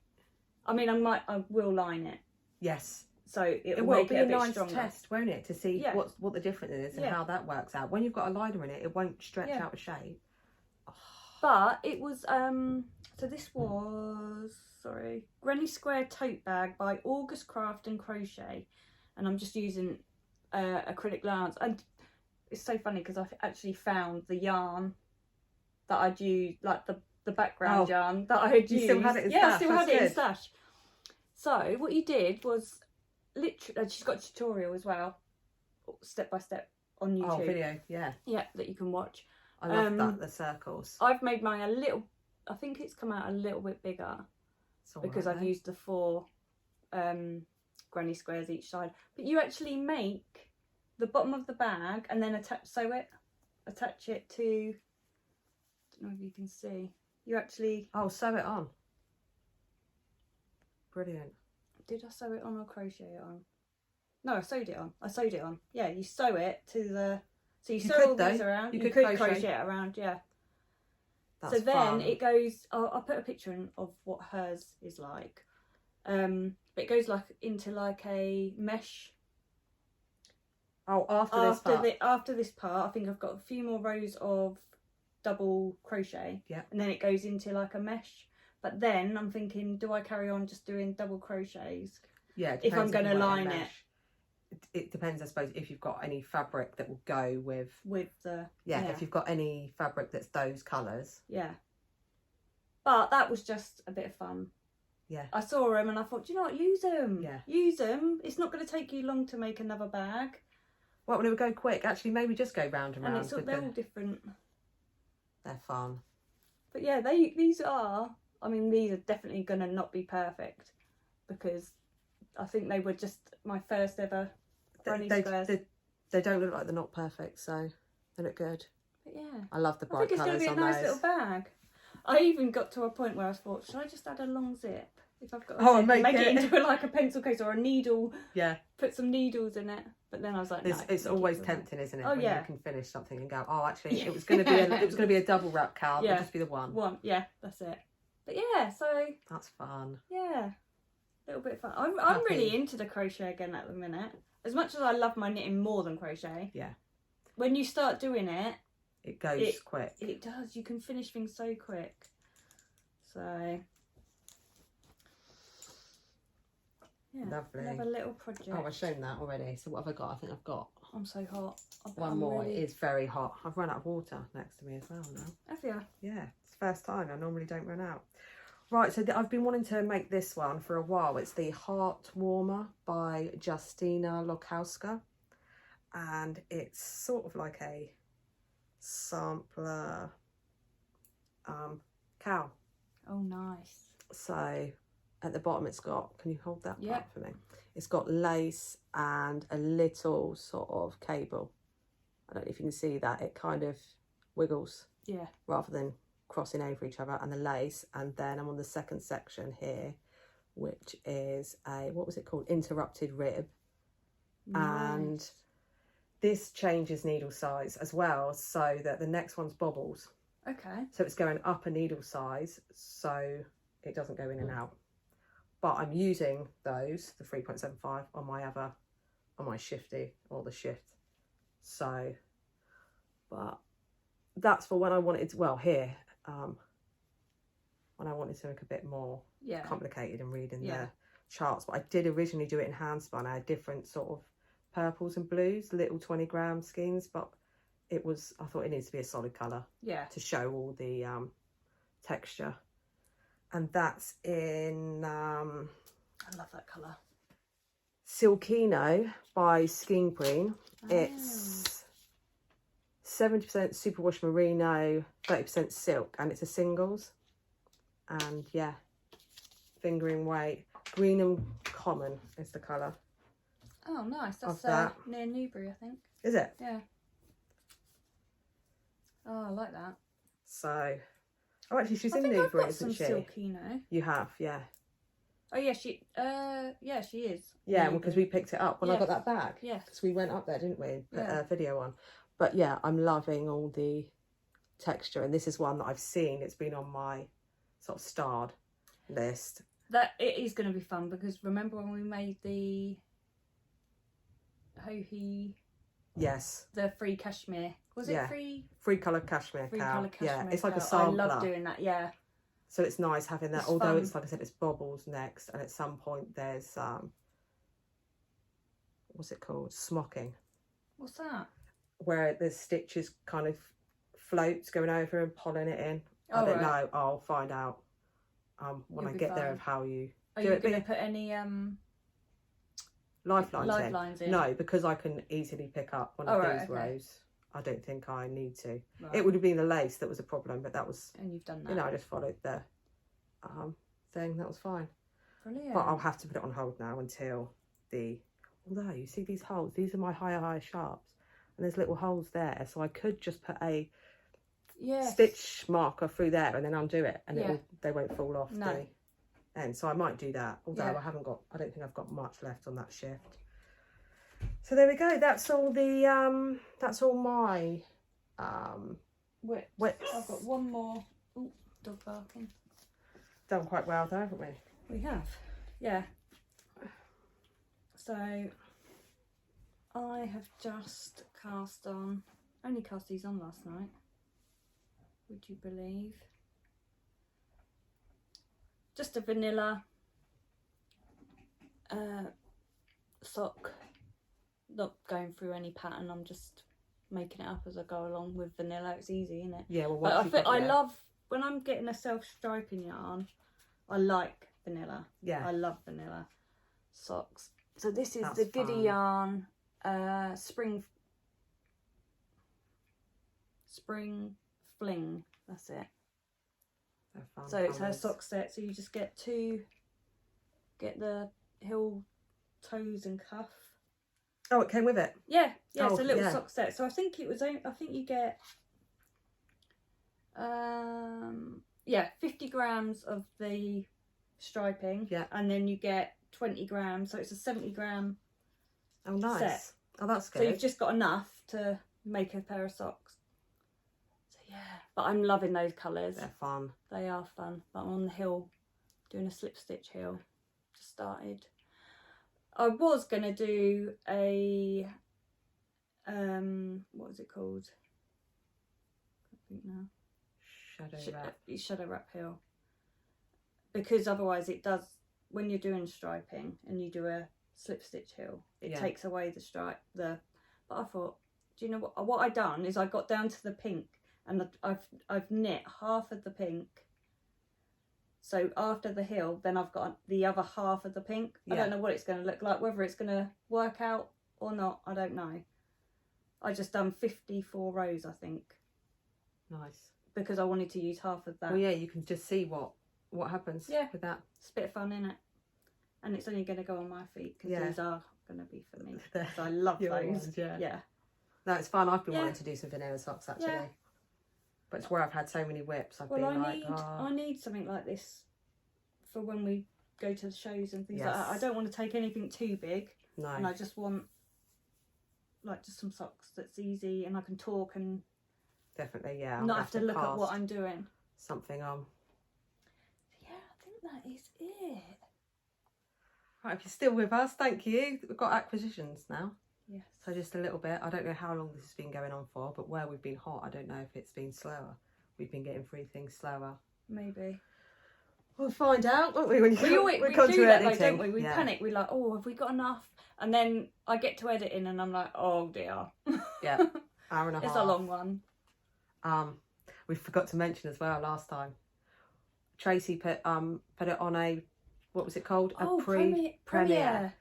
I mean, I will line it. Yes. So it will be a nice stronger test, won't it, to see what the difference is and how that works out. When you've got a liner in it, it won't stretch out of shape. Oh. But it was so this was Granny Square Tote Bag by August Craft and Crochet, and I'm just using acrylic yarns. And it's so funny because I actually found the yarn that I'd used, like the background yarn that I had used. You still had it in stash? I still had it in stash. So what you did was, literally, she's got a tutorial as well, step by step on YouTube. Oh, video, yeah, that you can watch. I love that, the circles. I've made mine a little. I think it's come out a little bit bigger because I've used the 4 granny squares each side. But you actually make the bottom of the bag and then attach it to. I don't know if you can see. You actually sew it on. Brilliant. Did I sew it on or crochet it on? No, I sewed it on. Yeah, you sew it to the. So you sew all these around. You could crochet it around. Yeah. That's so then fun. It goes. I'll put a picture in of what hers is like. But it goes into a mesh. Oh, after this part, I think I've got a few more rows of double crochet. Yeah. And then it goes into a mesh. But then I'm thinking, do I carry on just doing double crochets? Yeah. If I'm going to line it. It depends, I suppose, if you've got any fabric that will go with the... Yeah, if you've got any fabric that's those colours. Yeah. But that was just a bit of fun. Yeah. I saw them and I thought, do you know what? Use them. Yeah. Use them. It's not going to take you long to make another bag. Well, when it would go quick, actually, maybe just go round and round. And they're all different. They're fun. But yeah, these are... I mean, these are definitely going to not be perfect because I think they were just my first ever granny squares. They don't look like they're not perfect, so they look good. But yeah, I love the I bright think it's going colours to be a on nice those. little bag. I even got to a point where I thought, should I just add a long zip? If I've got a Oh, zip, make make it- it into like a pencil case or a needle. Yeah. Put some needles in it. But then I was like, no. It's always tempting, isn't it? Oh, when yeah. you can finish something and go, oh, actually, it was going to be a double wrap cowl. Yeah. It'll just be the one. One, yeah, that's it. But yeah, so That's fun. yeah, a little bit fun. I'm really into the crochet again at the minute. As much as I love my knitting more than crochet. Yeah. When you start doing it, it goes quick. It does. You can finish things so quick. So yeah, Lovely. another little project. Oh, I've shown that already. So what have I got? I think I've got I'm so hot. one more. It is very hot. I've run out of water next to me as well now. Have you? Yeah, it's the first time. I normally don't run out. Right, so I've been wanting to make this one for a while. It's the Heart Warmer by Justina Lokowska. And it's sort of like a sampler cowl. Oh, nice. So at the bottom it's got, can you hold that Yeah. part for me? It's got lace and a little sort of cable. I don't know if you can see that. It kind of wiggles. Yeah. Rather than crossing over each other, and the lace. And then I'm on the second section here, which is a, what was it called? Interrupted rib. Nice. And this changes needle size as well, so that the next one's bobbles. Okay. So it's going up a needle size, so it doesn't go in and out. But I'm using those, the 3.75, on my shifty, or the shift. So, but that's for when I wanted to, well, here, when I wanted to make a bit more complicated and reading the charts. But I did originally do it in hand-spun. I had different sort of purples and blues, little 20-gram skeins, but it was, I thought it needs to be a solid colour to show all the texture. And that's in I love that colour. Silkino by Skein Queen. It's 70% superwash merino, 30% silk, and it's a singles. And yeah, fingering weight. Green and common is the colour. Oh, nice. That's that. Near Newbury, I think. Is it? Yeah. Oh, I like that. So, oh, actually, she's I in think Newbury, I've got isn't some she? Silkino. You have, yeah. Oh yeah, she is. Yeah, because we picked it up when I got that bag. Yeah. Because we went up there, didn't we? Put a video on. But yeah, I'm loving all the texture, and this is one that I've seen. It's been on my sort of starred list. That it is going to be fun, because remember when we made the Hohi, Yes. the free cashmere? Was it free? Free colour cashmere Free cowl. colour cashmere. Yeah, it's like a cowl. sampler. I love doing that. Yeah. So it's nice having that. It's Although fun. it's, like I said, it's bobbles next, and at some point there's what's it called? Smocking. What's that? Where the stitches kind of floats going over and pulling it in. Oh, I don't right. know. I'll find out when You'll I be get there fine. of how you Are do you it. going to put any lifelines in? No, because I can easily pick up one of these rows. I don't think I need to. Right. It would have been the lace that was a problem, but that was, And you've done that. you know, I just followed the thing. That was fine. Brilliant. But I'll have to put it on hold now until although you see these holes, these are my higher sharps, and there's little holes there, so I could just put a stitch marker through there and then undo it, and they won't fall off the end. So I might do that, although I don't think I've got much left on that shift. So there we go. That's all the that's all my whips. I've got one more. Oh, dog barking. Done quite well though, haven't we? We have, yeah. So I have just only cast these on last night. Would you believe? Just a vanilla sock. Not going through any pattern. I'm just making it up as I go along with vanilla. It's easy, isn't it? Yeah. Well, But I love when I'm getting a self-striping yarn. I like vanilla. Yeah. I love vanilla socks. So this is That's the Giddy fun. Yarn Spring Fling. That's it. So it's her sock set. So you just get the heel, toes and cuff. Oh, it came with it. Yeah, it's Oh, a little yeah. sock set. So I think it was. I think you get Yeah, 50 grams of the striping. Yeah. And then you get 20 grams, so it's a 70 gram Oh, nice. set. Oh, that's good. So you've just got enough to make a pair of socks. So yeah, but I'm loving those colours. They're fun. They are fun. But I'm on the hill doing a slip stitch hill. Just started. I was going to do a, what is it called? I think now. Shadow wrap hill, because otherwise it does, when you're doing striping and you do a slip stitch hill, it takes away the stripe. But I thought, do you know what I done is I got down to the pink and I've knit half of the pink, so after the hill then I've got the other half of the pink. I don't know what it's going to look like, whether it's going to work out or not, I don't know. I just done 54 rows, I think. Nice. Because I wanted to use half of that. Well, yeah, you can just see what happens with that. It's a bit of fun, isn't it? And it's only going to go on my feet, because these are going to be for me. So I love those. Ones, yeah. No, it's fun. I've been wanting to do some vanilla socks, actually. Yeah. But it's where I've had so many whips. I need something like this for when we go to the shows and things like that. I don't want to take anything too big. No. And I just want, like, just some socks that's easy and I can talk and... Definitely, yeah. Not have to look at what I'm doing. Something on. Yeah, I think that is it. Right, if you're still with us, thank you. We've got acquisitions now. Yes. So just a little bit. I don't know how long this has been going on for, but where we've been hot, I don't know if it's been slower. We've been getting through things slower. Maybe. We'll find out, won't we? When we do that, though, don't we? We panic. We're like, oh, have we got enough? And then I get to editing and I'm like, oh dear. Yeah, hour and a half. It's a long one. We forgot to mention as well last time. Tracy put it on a, what was it called? Premiere.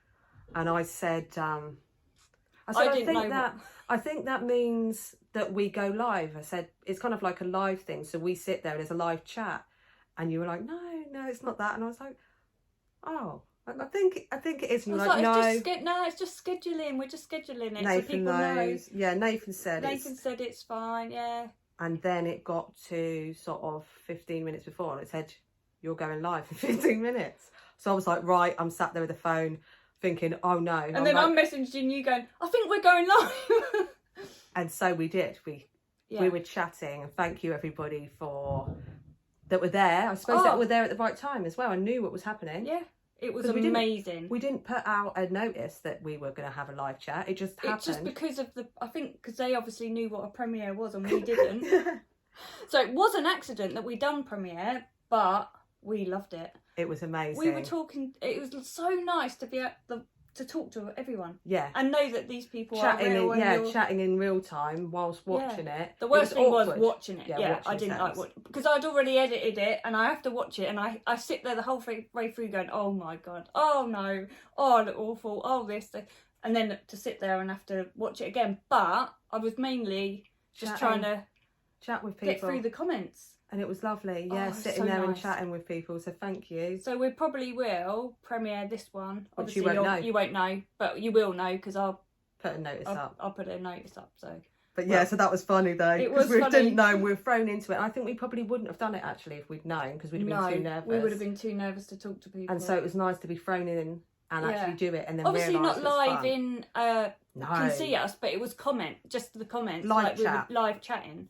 And I said, I think that means that we go live. I said it's kind of like a live thing, so we sit there and there's a live chat. And you were like, no, it's not that. And I was like, oh, I think it is. And you're like, no, it's just scheduling. We're just scheduling it. Nathan so people knows. Yeah, Nathan said it's fine. Yeah. And then it got to sort of 15 minutes before and it said, you're going live for 15 minutes. So I was like, right, I'm sat there with the phone thinking, oh no. And then I'm messaging you going, I think we're going live. And so we did. We were chatting, and thank you everybody that were there. I suppose that were there at the right time as well and knew what was happening. Yeah. It was amazing. We didn't put out a notice that we were going to have a live chat. It just happened. It's just because of because they obviously knew what a premiere was and we didn't. So it was an accident that we done premiere, but we loved it. It was amazing. We were talking. It was so nice to be to talk to everyone. Yeah. And know that these people chatting are real. Chatting in real time whilst watching it. The worst thing was watching it. Yeah, I didn't like watching because I'd already edited it and I have to watch it and I sit there the whole way through going, oh my god, oh no, oh I look awful, oh this, and then to sit there and have to watch it again. But I was mainly just trying to chat with people, get through the comments. And it was lovely, sitting there and chatting with people, so thank you. So we probably will premiere this one. Which you won't know. You won't know, but you will know because I'll put a notice up. I'll put a notice up, so... But yeah, so that was funny though. It was funny. We didn't know, we were thrown into it. And I think we probably wouldn't have done it actually if we'd known, because we'd have been too nervous. We would have been too nervous to talk to people. And so it was nice to be thrown in and actually do it and then obviously realise not live in... can see us, but it was just the comments. Live chat. We were live chatting.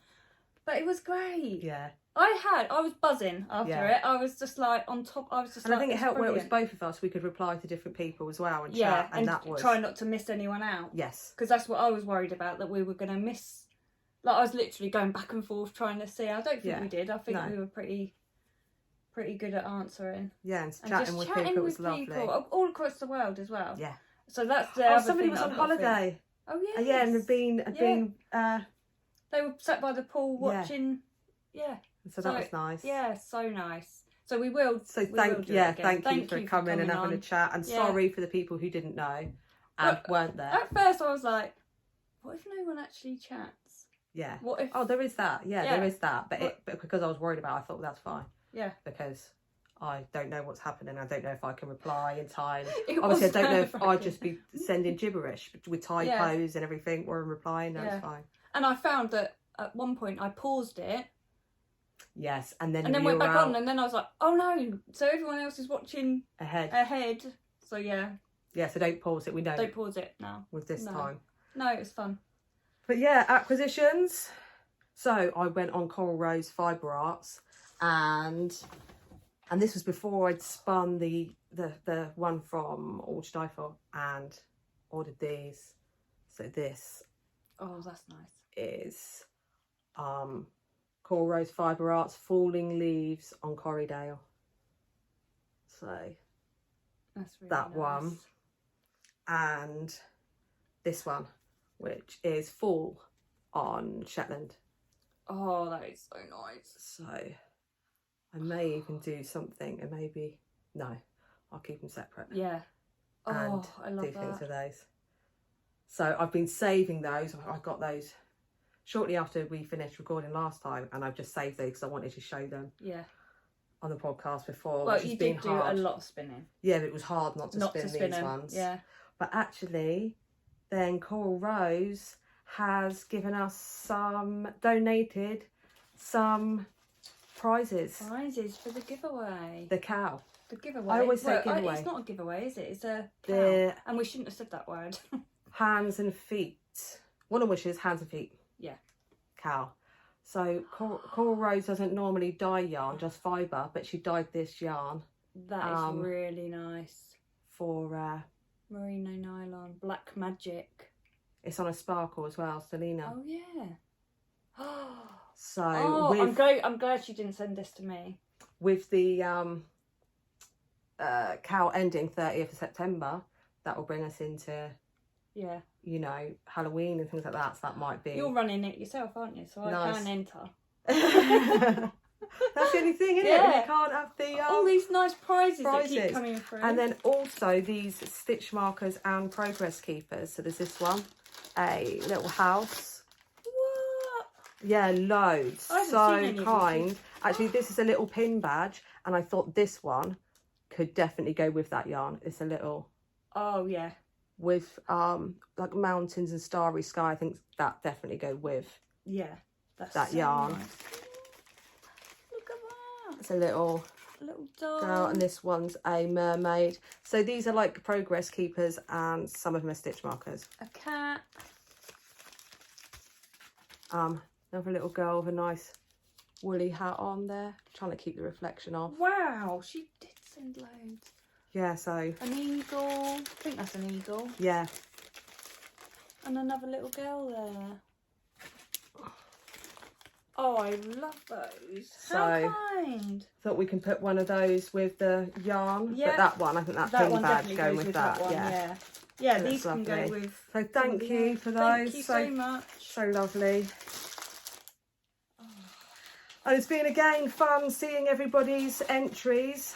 But it was great. Yeah. I was buzzing after it. I was just like on top. I think it helped where it was both of us. We could reply to different people as well and chat, and that was try not to miss anyone out. Yes, because that's what I was worried about, that we were going to miss. Like I was literally going back and forth trying to see. I don't think we did. I think we were pretty good at answering. Yeah, and chatting with people was lovely. All across the world as well. Yeah. So that's the other somebody thing was on holiday. Oh yeah. Yeah, and had been. They were sat by the pool watching. Yeah. So that was nice. Yeah, so nice. So we will. So thank you for coming and having a chat. And sorry for the people who didn't know and weren't there. At first, I was like, "What if no one actually chats?" Yeah. What if? Oh, there is that. Yeah, there is that. But because I was worried about it, I thought that's fine. Yeah. Because I don't know what's happening. I don't know if I can reply in time. Obviously, I don't know if I'd just be sending gibberish with typos and everything or replying. No, it's fine. And I found that at one point I paused it Yes, and then went back on, and then I was like, oh no! So everyone else is watching ahead. So yeah. Yeah, so don't pause it. We don't. Don't pause it now. With this time. No, it was fun. But yeah, acquisitions. So I went on Coral Rose Fibre Arts, and this was before I'd spun the one from All to Die For, and ordered these. So this. Oh, that's nice. Is Coral Rose Fibre Arts Falling Leaves on Corriedale. So that's really that nice. one, and this one, which is Fall on Shetland. Oh, that is so nice. So I may even do something, and maybe no, I'll keep them separate. Yeah. Oh, and I love do that. things with those. So I've been saving those. I got those shortly after we finished recording last time, and I've just saved those because I wanted to show them. Yeah. On the podcast before. Well, which you has did been do hard. a lot of spinning. Yeah, but it was hard not to spin these them. ones. Yeah. But actually, then Coral Rose has given us donated some prizes. Prizes for the giveaway. The cow. The giveaway. I always say giveaway. It's not a giveaway, is it? It's a cow. And we shouldn't have said that word. Hands and feet. One of which is hands and feet. Yeah. Cow. So Coral Rose doesn't normally dye yarn, just fibre, but she dyed this yarn. That is really nice. For Merino nylon, black magic. It's on a sparkle as well, Selena. Oh yeah. So I'm glad she didn't send this to me. With the cow ending 30th of September, that will bring us into Halloween and things like that. So that might be. You're running it yourself, aren't you? So I can enter. That's the only thing, isn't it? You can't have the all these nice prizes that keep coming through. And then also these stitch markers and progress keepers. So there's this one, a little house. What? Yeah, loads. So kind. Actually, this is a little pin badge, and I thought this one could definitely go with that yarn. It's a little. Oh yeah. With like mountains and starry sky, I think that definitely go with. Yeah, that's that so yarn. Nice. Look at that. It's a little doll. Girl, and this one's a mermaid. So these are like progress keepers, and some of them are stitch markers. A cat. Another little girl with a nice woolly hat on there, trying to keep the reflection off. Wow, she did send loads. Yeah, so an eagle. I think that's an eagle. Yeah. And another little girl there. Oh, I love those. How kind. Thought we can put one of those with the yarn. Yeah. But that one, I think that pin badge going with that. One, yeah. Yeah, these can go with. So thank you for those. Thank you so much. So lovely. And it's been again fun seeing everybody's entries.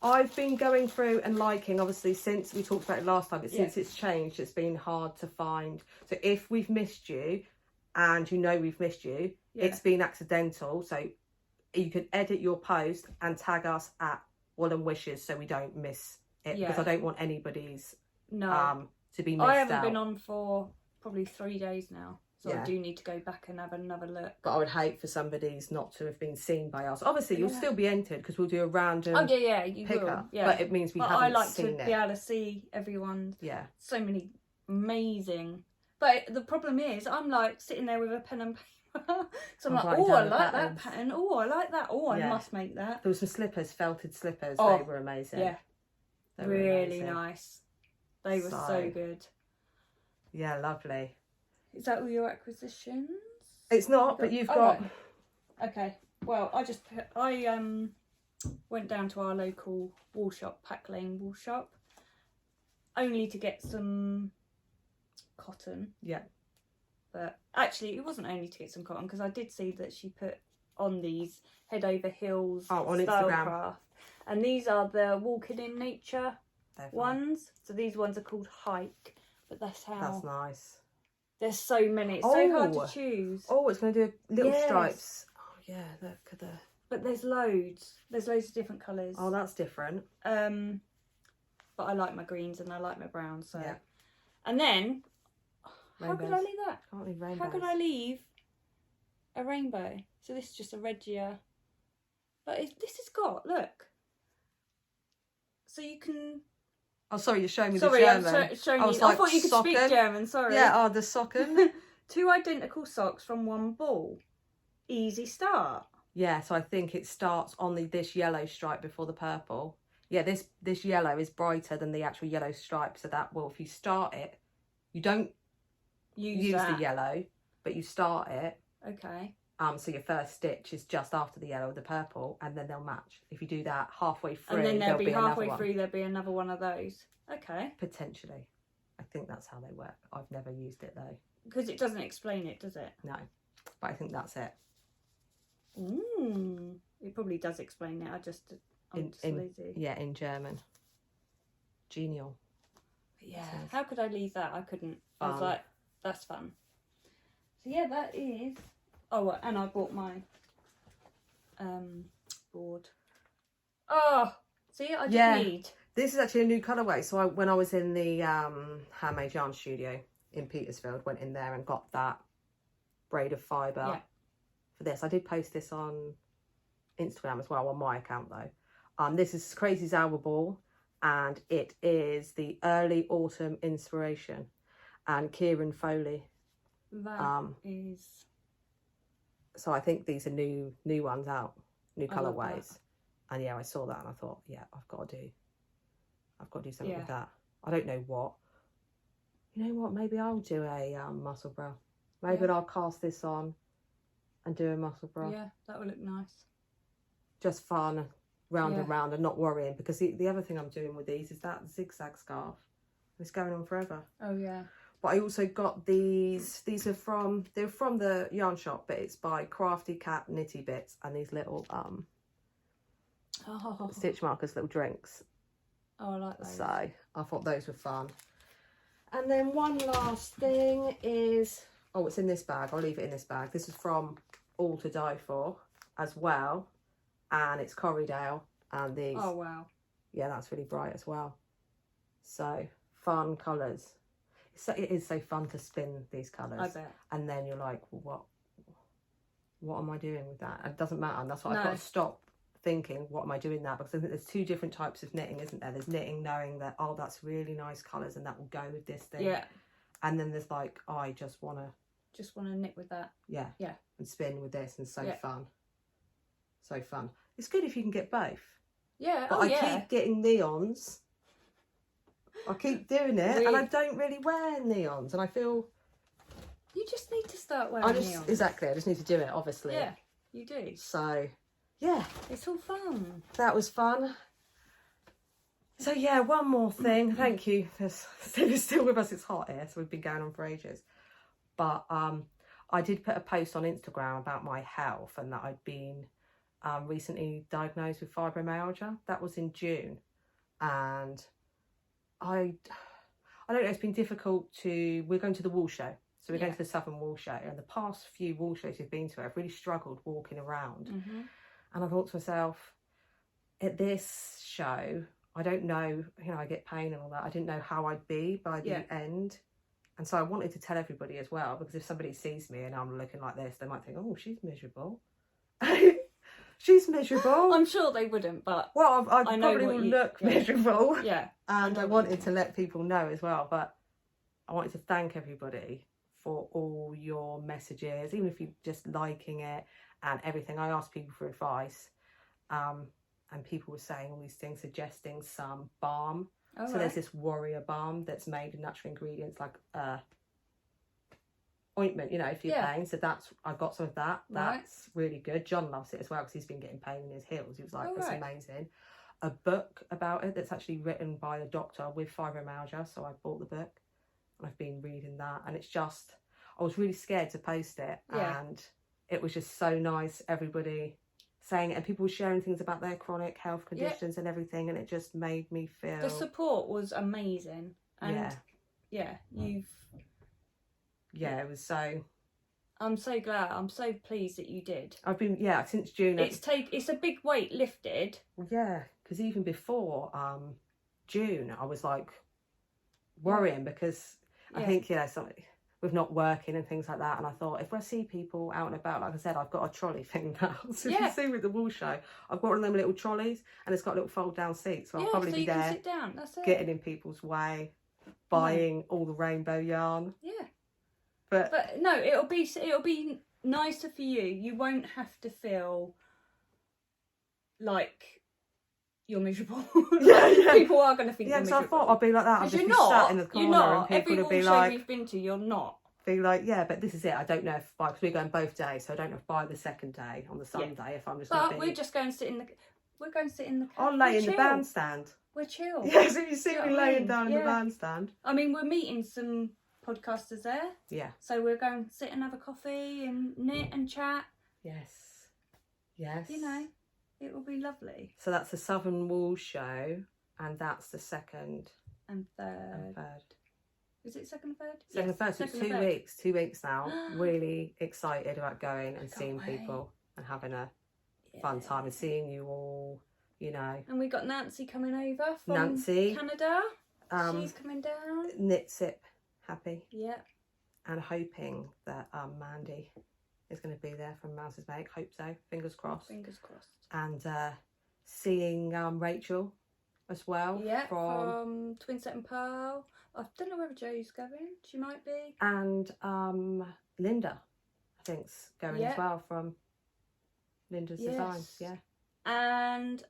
I've been going through and liking, obviously, since we talked about it last time, but since it's changed, it's been hard to find. So if we've missed you, and you know we've missed you, it's been accidental. So you can edit your post and tag us at Wool and Wishes so we don't miss it. Because I don't want anybody's to be missed out. I haven't been on for probably 3 days now. So I do need to go back and have another look. But I would hate for somebody's not to have been seen by us. Obviously, you'll still be entered because we'll do a random you pickup. will. Yeah. But it means we haven't seen it. I like to be able to see everyone's. Yeah. So many amazing. But the problem is, I'm like sitting there with a pen and paper. So I'm like, oh, I like that pattern. Oh, I like that. Oh, I must make that. There were some slippers, felted slippers. Oh, they were amazing. Yeah. They were really nice. They were so good. Yeah, lovely. Is that all your acquisitions? It's not, but you've got. Right. Okay. Well, I went down to our local wool shop, Pack Lane wool shop, only to get some cotton. Yeah. But actually, it wasn't only to get some cotton, because I did see that she put on these head over heels on style Instagram craft, and these are the Walking in Nature ones. So these ones are called Hike, but that's nice. There's so many. It's so hard to choose. Oh, it's going to do little stripes. Oh, yeah, look at the... But there's loads. There's loads of different colours. Oh, that's different. But I like my greens and I like my browns. So. Yeah. And then, how could I leave that? Can't leave rainbows. How could I leave a rainbow? So this is just a Regia But this has got, look. So you can... Oh, sorry, you're showing me sorry, the German. I'm showing you. Like, I thought you could speak German, sorry. Yeah, oh, the socken. 2 identical socks from one ball. Easy start. Yeah, so I think it starts on this yellow stripe before the purple. Yeah, this yellow is brighter than the actual yellow stripe, so that will, if you start it, you don't use the yellow, but you start it. Okay. So your first stitch is just after the yellow or the purple, and then they'll match. If you do that halfway through, and then there'll be halfway another through, one. there'll be another one of those. Okay. Potentially. I think that's how they work. I've never used it though. Because it doesn't explain it, does it? No, but I think that's it. It probably does explain it. I'm just lazy. Yeah, in German. Genial. But yeah, how could I leave that? I couldn't. I was like, that's fun. So yeah, that is... Oh, and I bought my board. Oh, see, I just need... This is actually a new colourway. So when I was in the Handmade Yarn studio in Petersfield, went in there and got that braid of fibre for this. I did post this on Instagram as well, on my account though. This is Crazy Zauber Ball, and it is the Early Autumn Inspiration, and Kieran Foley. That is... So I think these are new ones out, new colourways. And yeah, I saw that and I thought, yeah, I've got to do something with that. I don't know what. You know what? Maybe I'll do a muscle bra. Maybe I'll cast this on and do a muscle bra. Yeah, that would look nice. Just fun, round and round, and not worrying, because the other thing I'm doing with these is that zigzag scarf. It's going on forever. Oh yeah. But I also got these. They're from the yarn shop, but it's by Crafty Cat Knitty Bits, and these little stitch markers, little drinks. Oh, I like those. So I thought those were fun. And then one last thing is, oh, it's in this bag. I'll leave it in this bag. This is from All to Die For as well, and it's Corriedale, and these. Oh wow. Yeah, that's really bright as well. So fun colours. It is so fun to spin these colours. I bet. And then you're like, well, what am I doing with that? It doesn't matter. And that's why I've got to stop thinking, what am I doing that? Because I think there's 2 different types of knitting, isn't there? There's knitting knowing that, oh, that's really nice colours and that will go with this thing. Yeah. And then there's like, oh, I just want to knit with that. Yeah. Yeah. And spin with this, and fun. So fun. It's good if you can get both. Yeah. But I keep getting neons. I keep doing it, and I don't really wear neons, and I feel... You just need to start wearing neons. Exactly, I just need to do it, obviously. Yeah, you do. So, yeah. It's all fun. That was fun. So, yeah, one more thing. Thank you for still with us. It's hot here, so we've been going on for ages. But I did put a post on Instagram about my health, and that I'd been recently diagnosed with fibromyalgia. That was in June, and... I don't know, it's been difficult we're going to the wool show. So we're going to the Southern Wool Show. And the past few wool shows we've been to, I've really struggled walking around. And I thought to myself, at this show, I don't know, I get pain and all that. I didn't know how I'd be by the end. And so I wanted to tell everybody as well, because if somebody sees me and I'm looking like this, they might think, oh, she's miserable. She's miserable. I'm sure they wouldn't, but... Well, I probably will look miserable. Yeah. And I wanted to let people know as well, but I wanted to thank everybody for all your messages, even if you're just liking it and everything. I asked people for advice, and people were saying all these things, suggesting some balm. So there's this warrior balm that's made of natural ingredients, like ointment, if you're pain. So I got some of that. That's really good. John loves it as well, because he's been getting pain in his heels. He was like, that's amazing. A book about it that's actually written by a doctor with fibromyalgia. So I bought the book and I've been reading that, and it's just, I was really scared to post it, and it was just so nice, everybody saying it, and people were sharing things about their chronic health conditions and everything, and it just made me feel... The support was amazing. And it was so... I'm so glad. I'm so pleased that you did. I've been, since June. It's a big weight lifted. Yeah, because even before June, I was like worrying, because I think, with not working and things like that. And I thought, if I see people out and about, like I said, I've got a trolley thing now. So if you see with the wool show, I've got one of them little trolleys, and it's got little fold down seats. So I'll probably so be you there, can sit down. That's it. getting in people's way, buying all the rainbow yarn. Yeah. But no, it'll be nicer for you. You won't have to feel like you're miserable. People are going to think you're miserable. So I thought I'd be like that. I'd just be sat in the corner and people would be like, we've been to, you're not. Be like, yeah, but this is it. I don't know if because we're going both days, so I don't know if by the second day on the Sunday if I'm just. But we're just going to sit in the. We're going to sit in the. I'll lay in the bandstand. We're chill. Yeah, so you see me laying down in the bandstand. I mean, we're meeting some podcasters there. Yeah. So we're going to sit and have a coffee and knit and chat. Yes. Yes. You know, it will be lovely. So that's the Southern Wool Show, and that's the second and third. Is it second and third? Second and third. So it's 2 weeks. 2 weeks now. Really excited about going and seeing people and having a fun time and seeing you all, you know. And we got Nancy coming over from Canada. She's coming down. Knit Sip Happy. Yeah. And hoping that Mandy is going to be there from Mouse's Make. Hope so. Fingers crossed. Fingers crossed. And seeing Rachel as well. Yeah, from Twin Set and Pearl. I don't know whether Jo's going. She might be. And Linda, I think's going as well from Linda's Designs. Yeah. And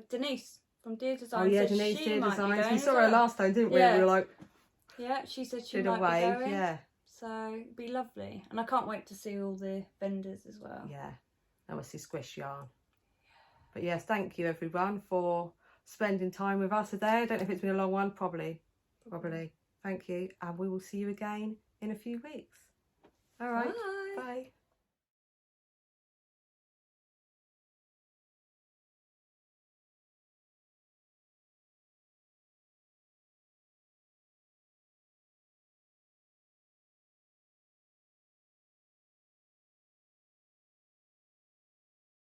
Denise from Dear Designs. Oh yeah, Denise Dear Designs. We saw her last time, didn't we? We were like, yeah, she said she might be going. Yeah. So it'd be lovely, and I can't wait to see all the vendors as well. Yeah, and we'll see Squish Yarn. But yes, thank you everyone for spending time with us today. I don't know if it's been a long one. Probably. Thank you, and we will see you again in a few weeks. All right. Bye.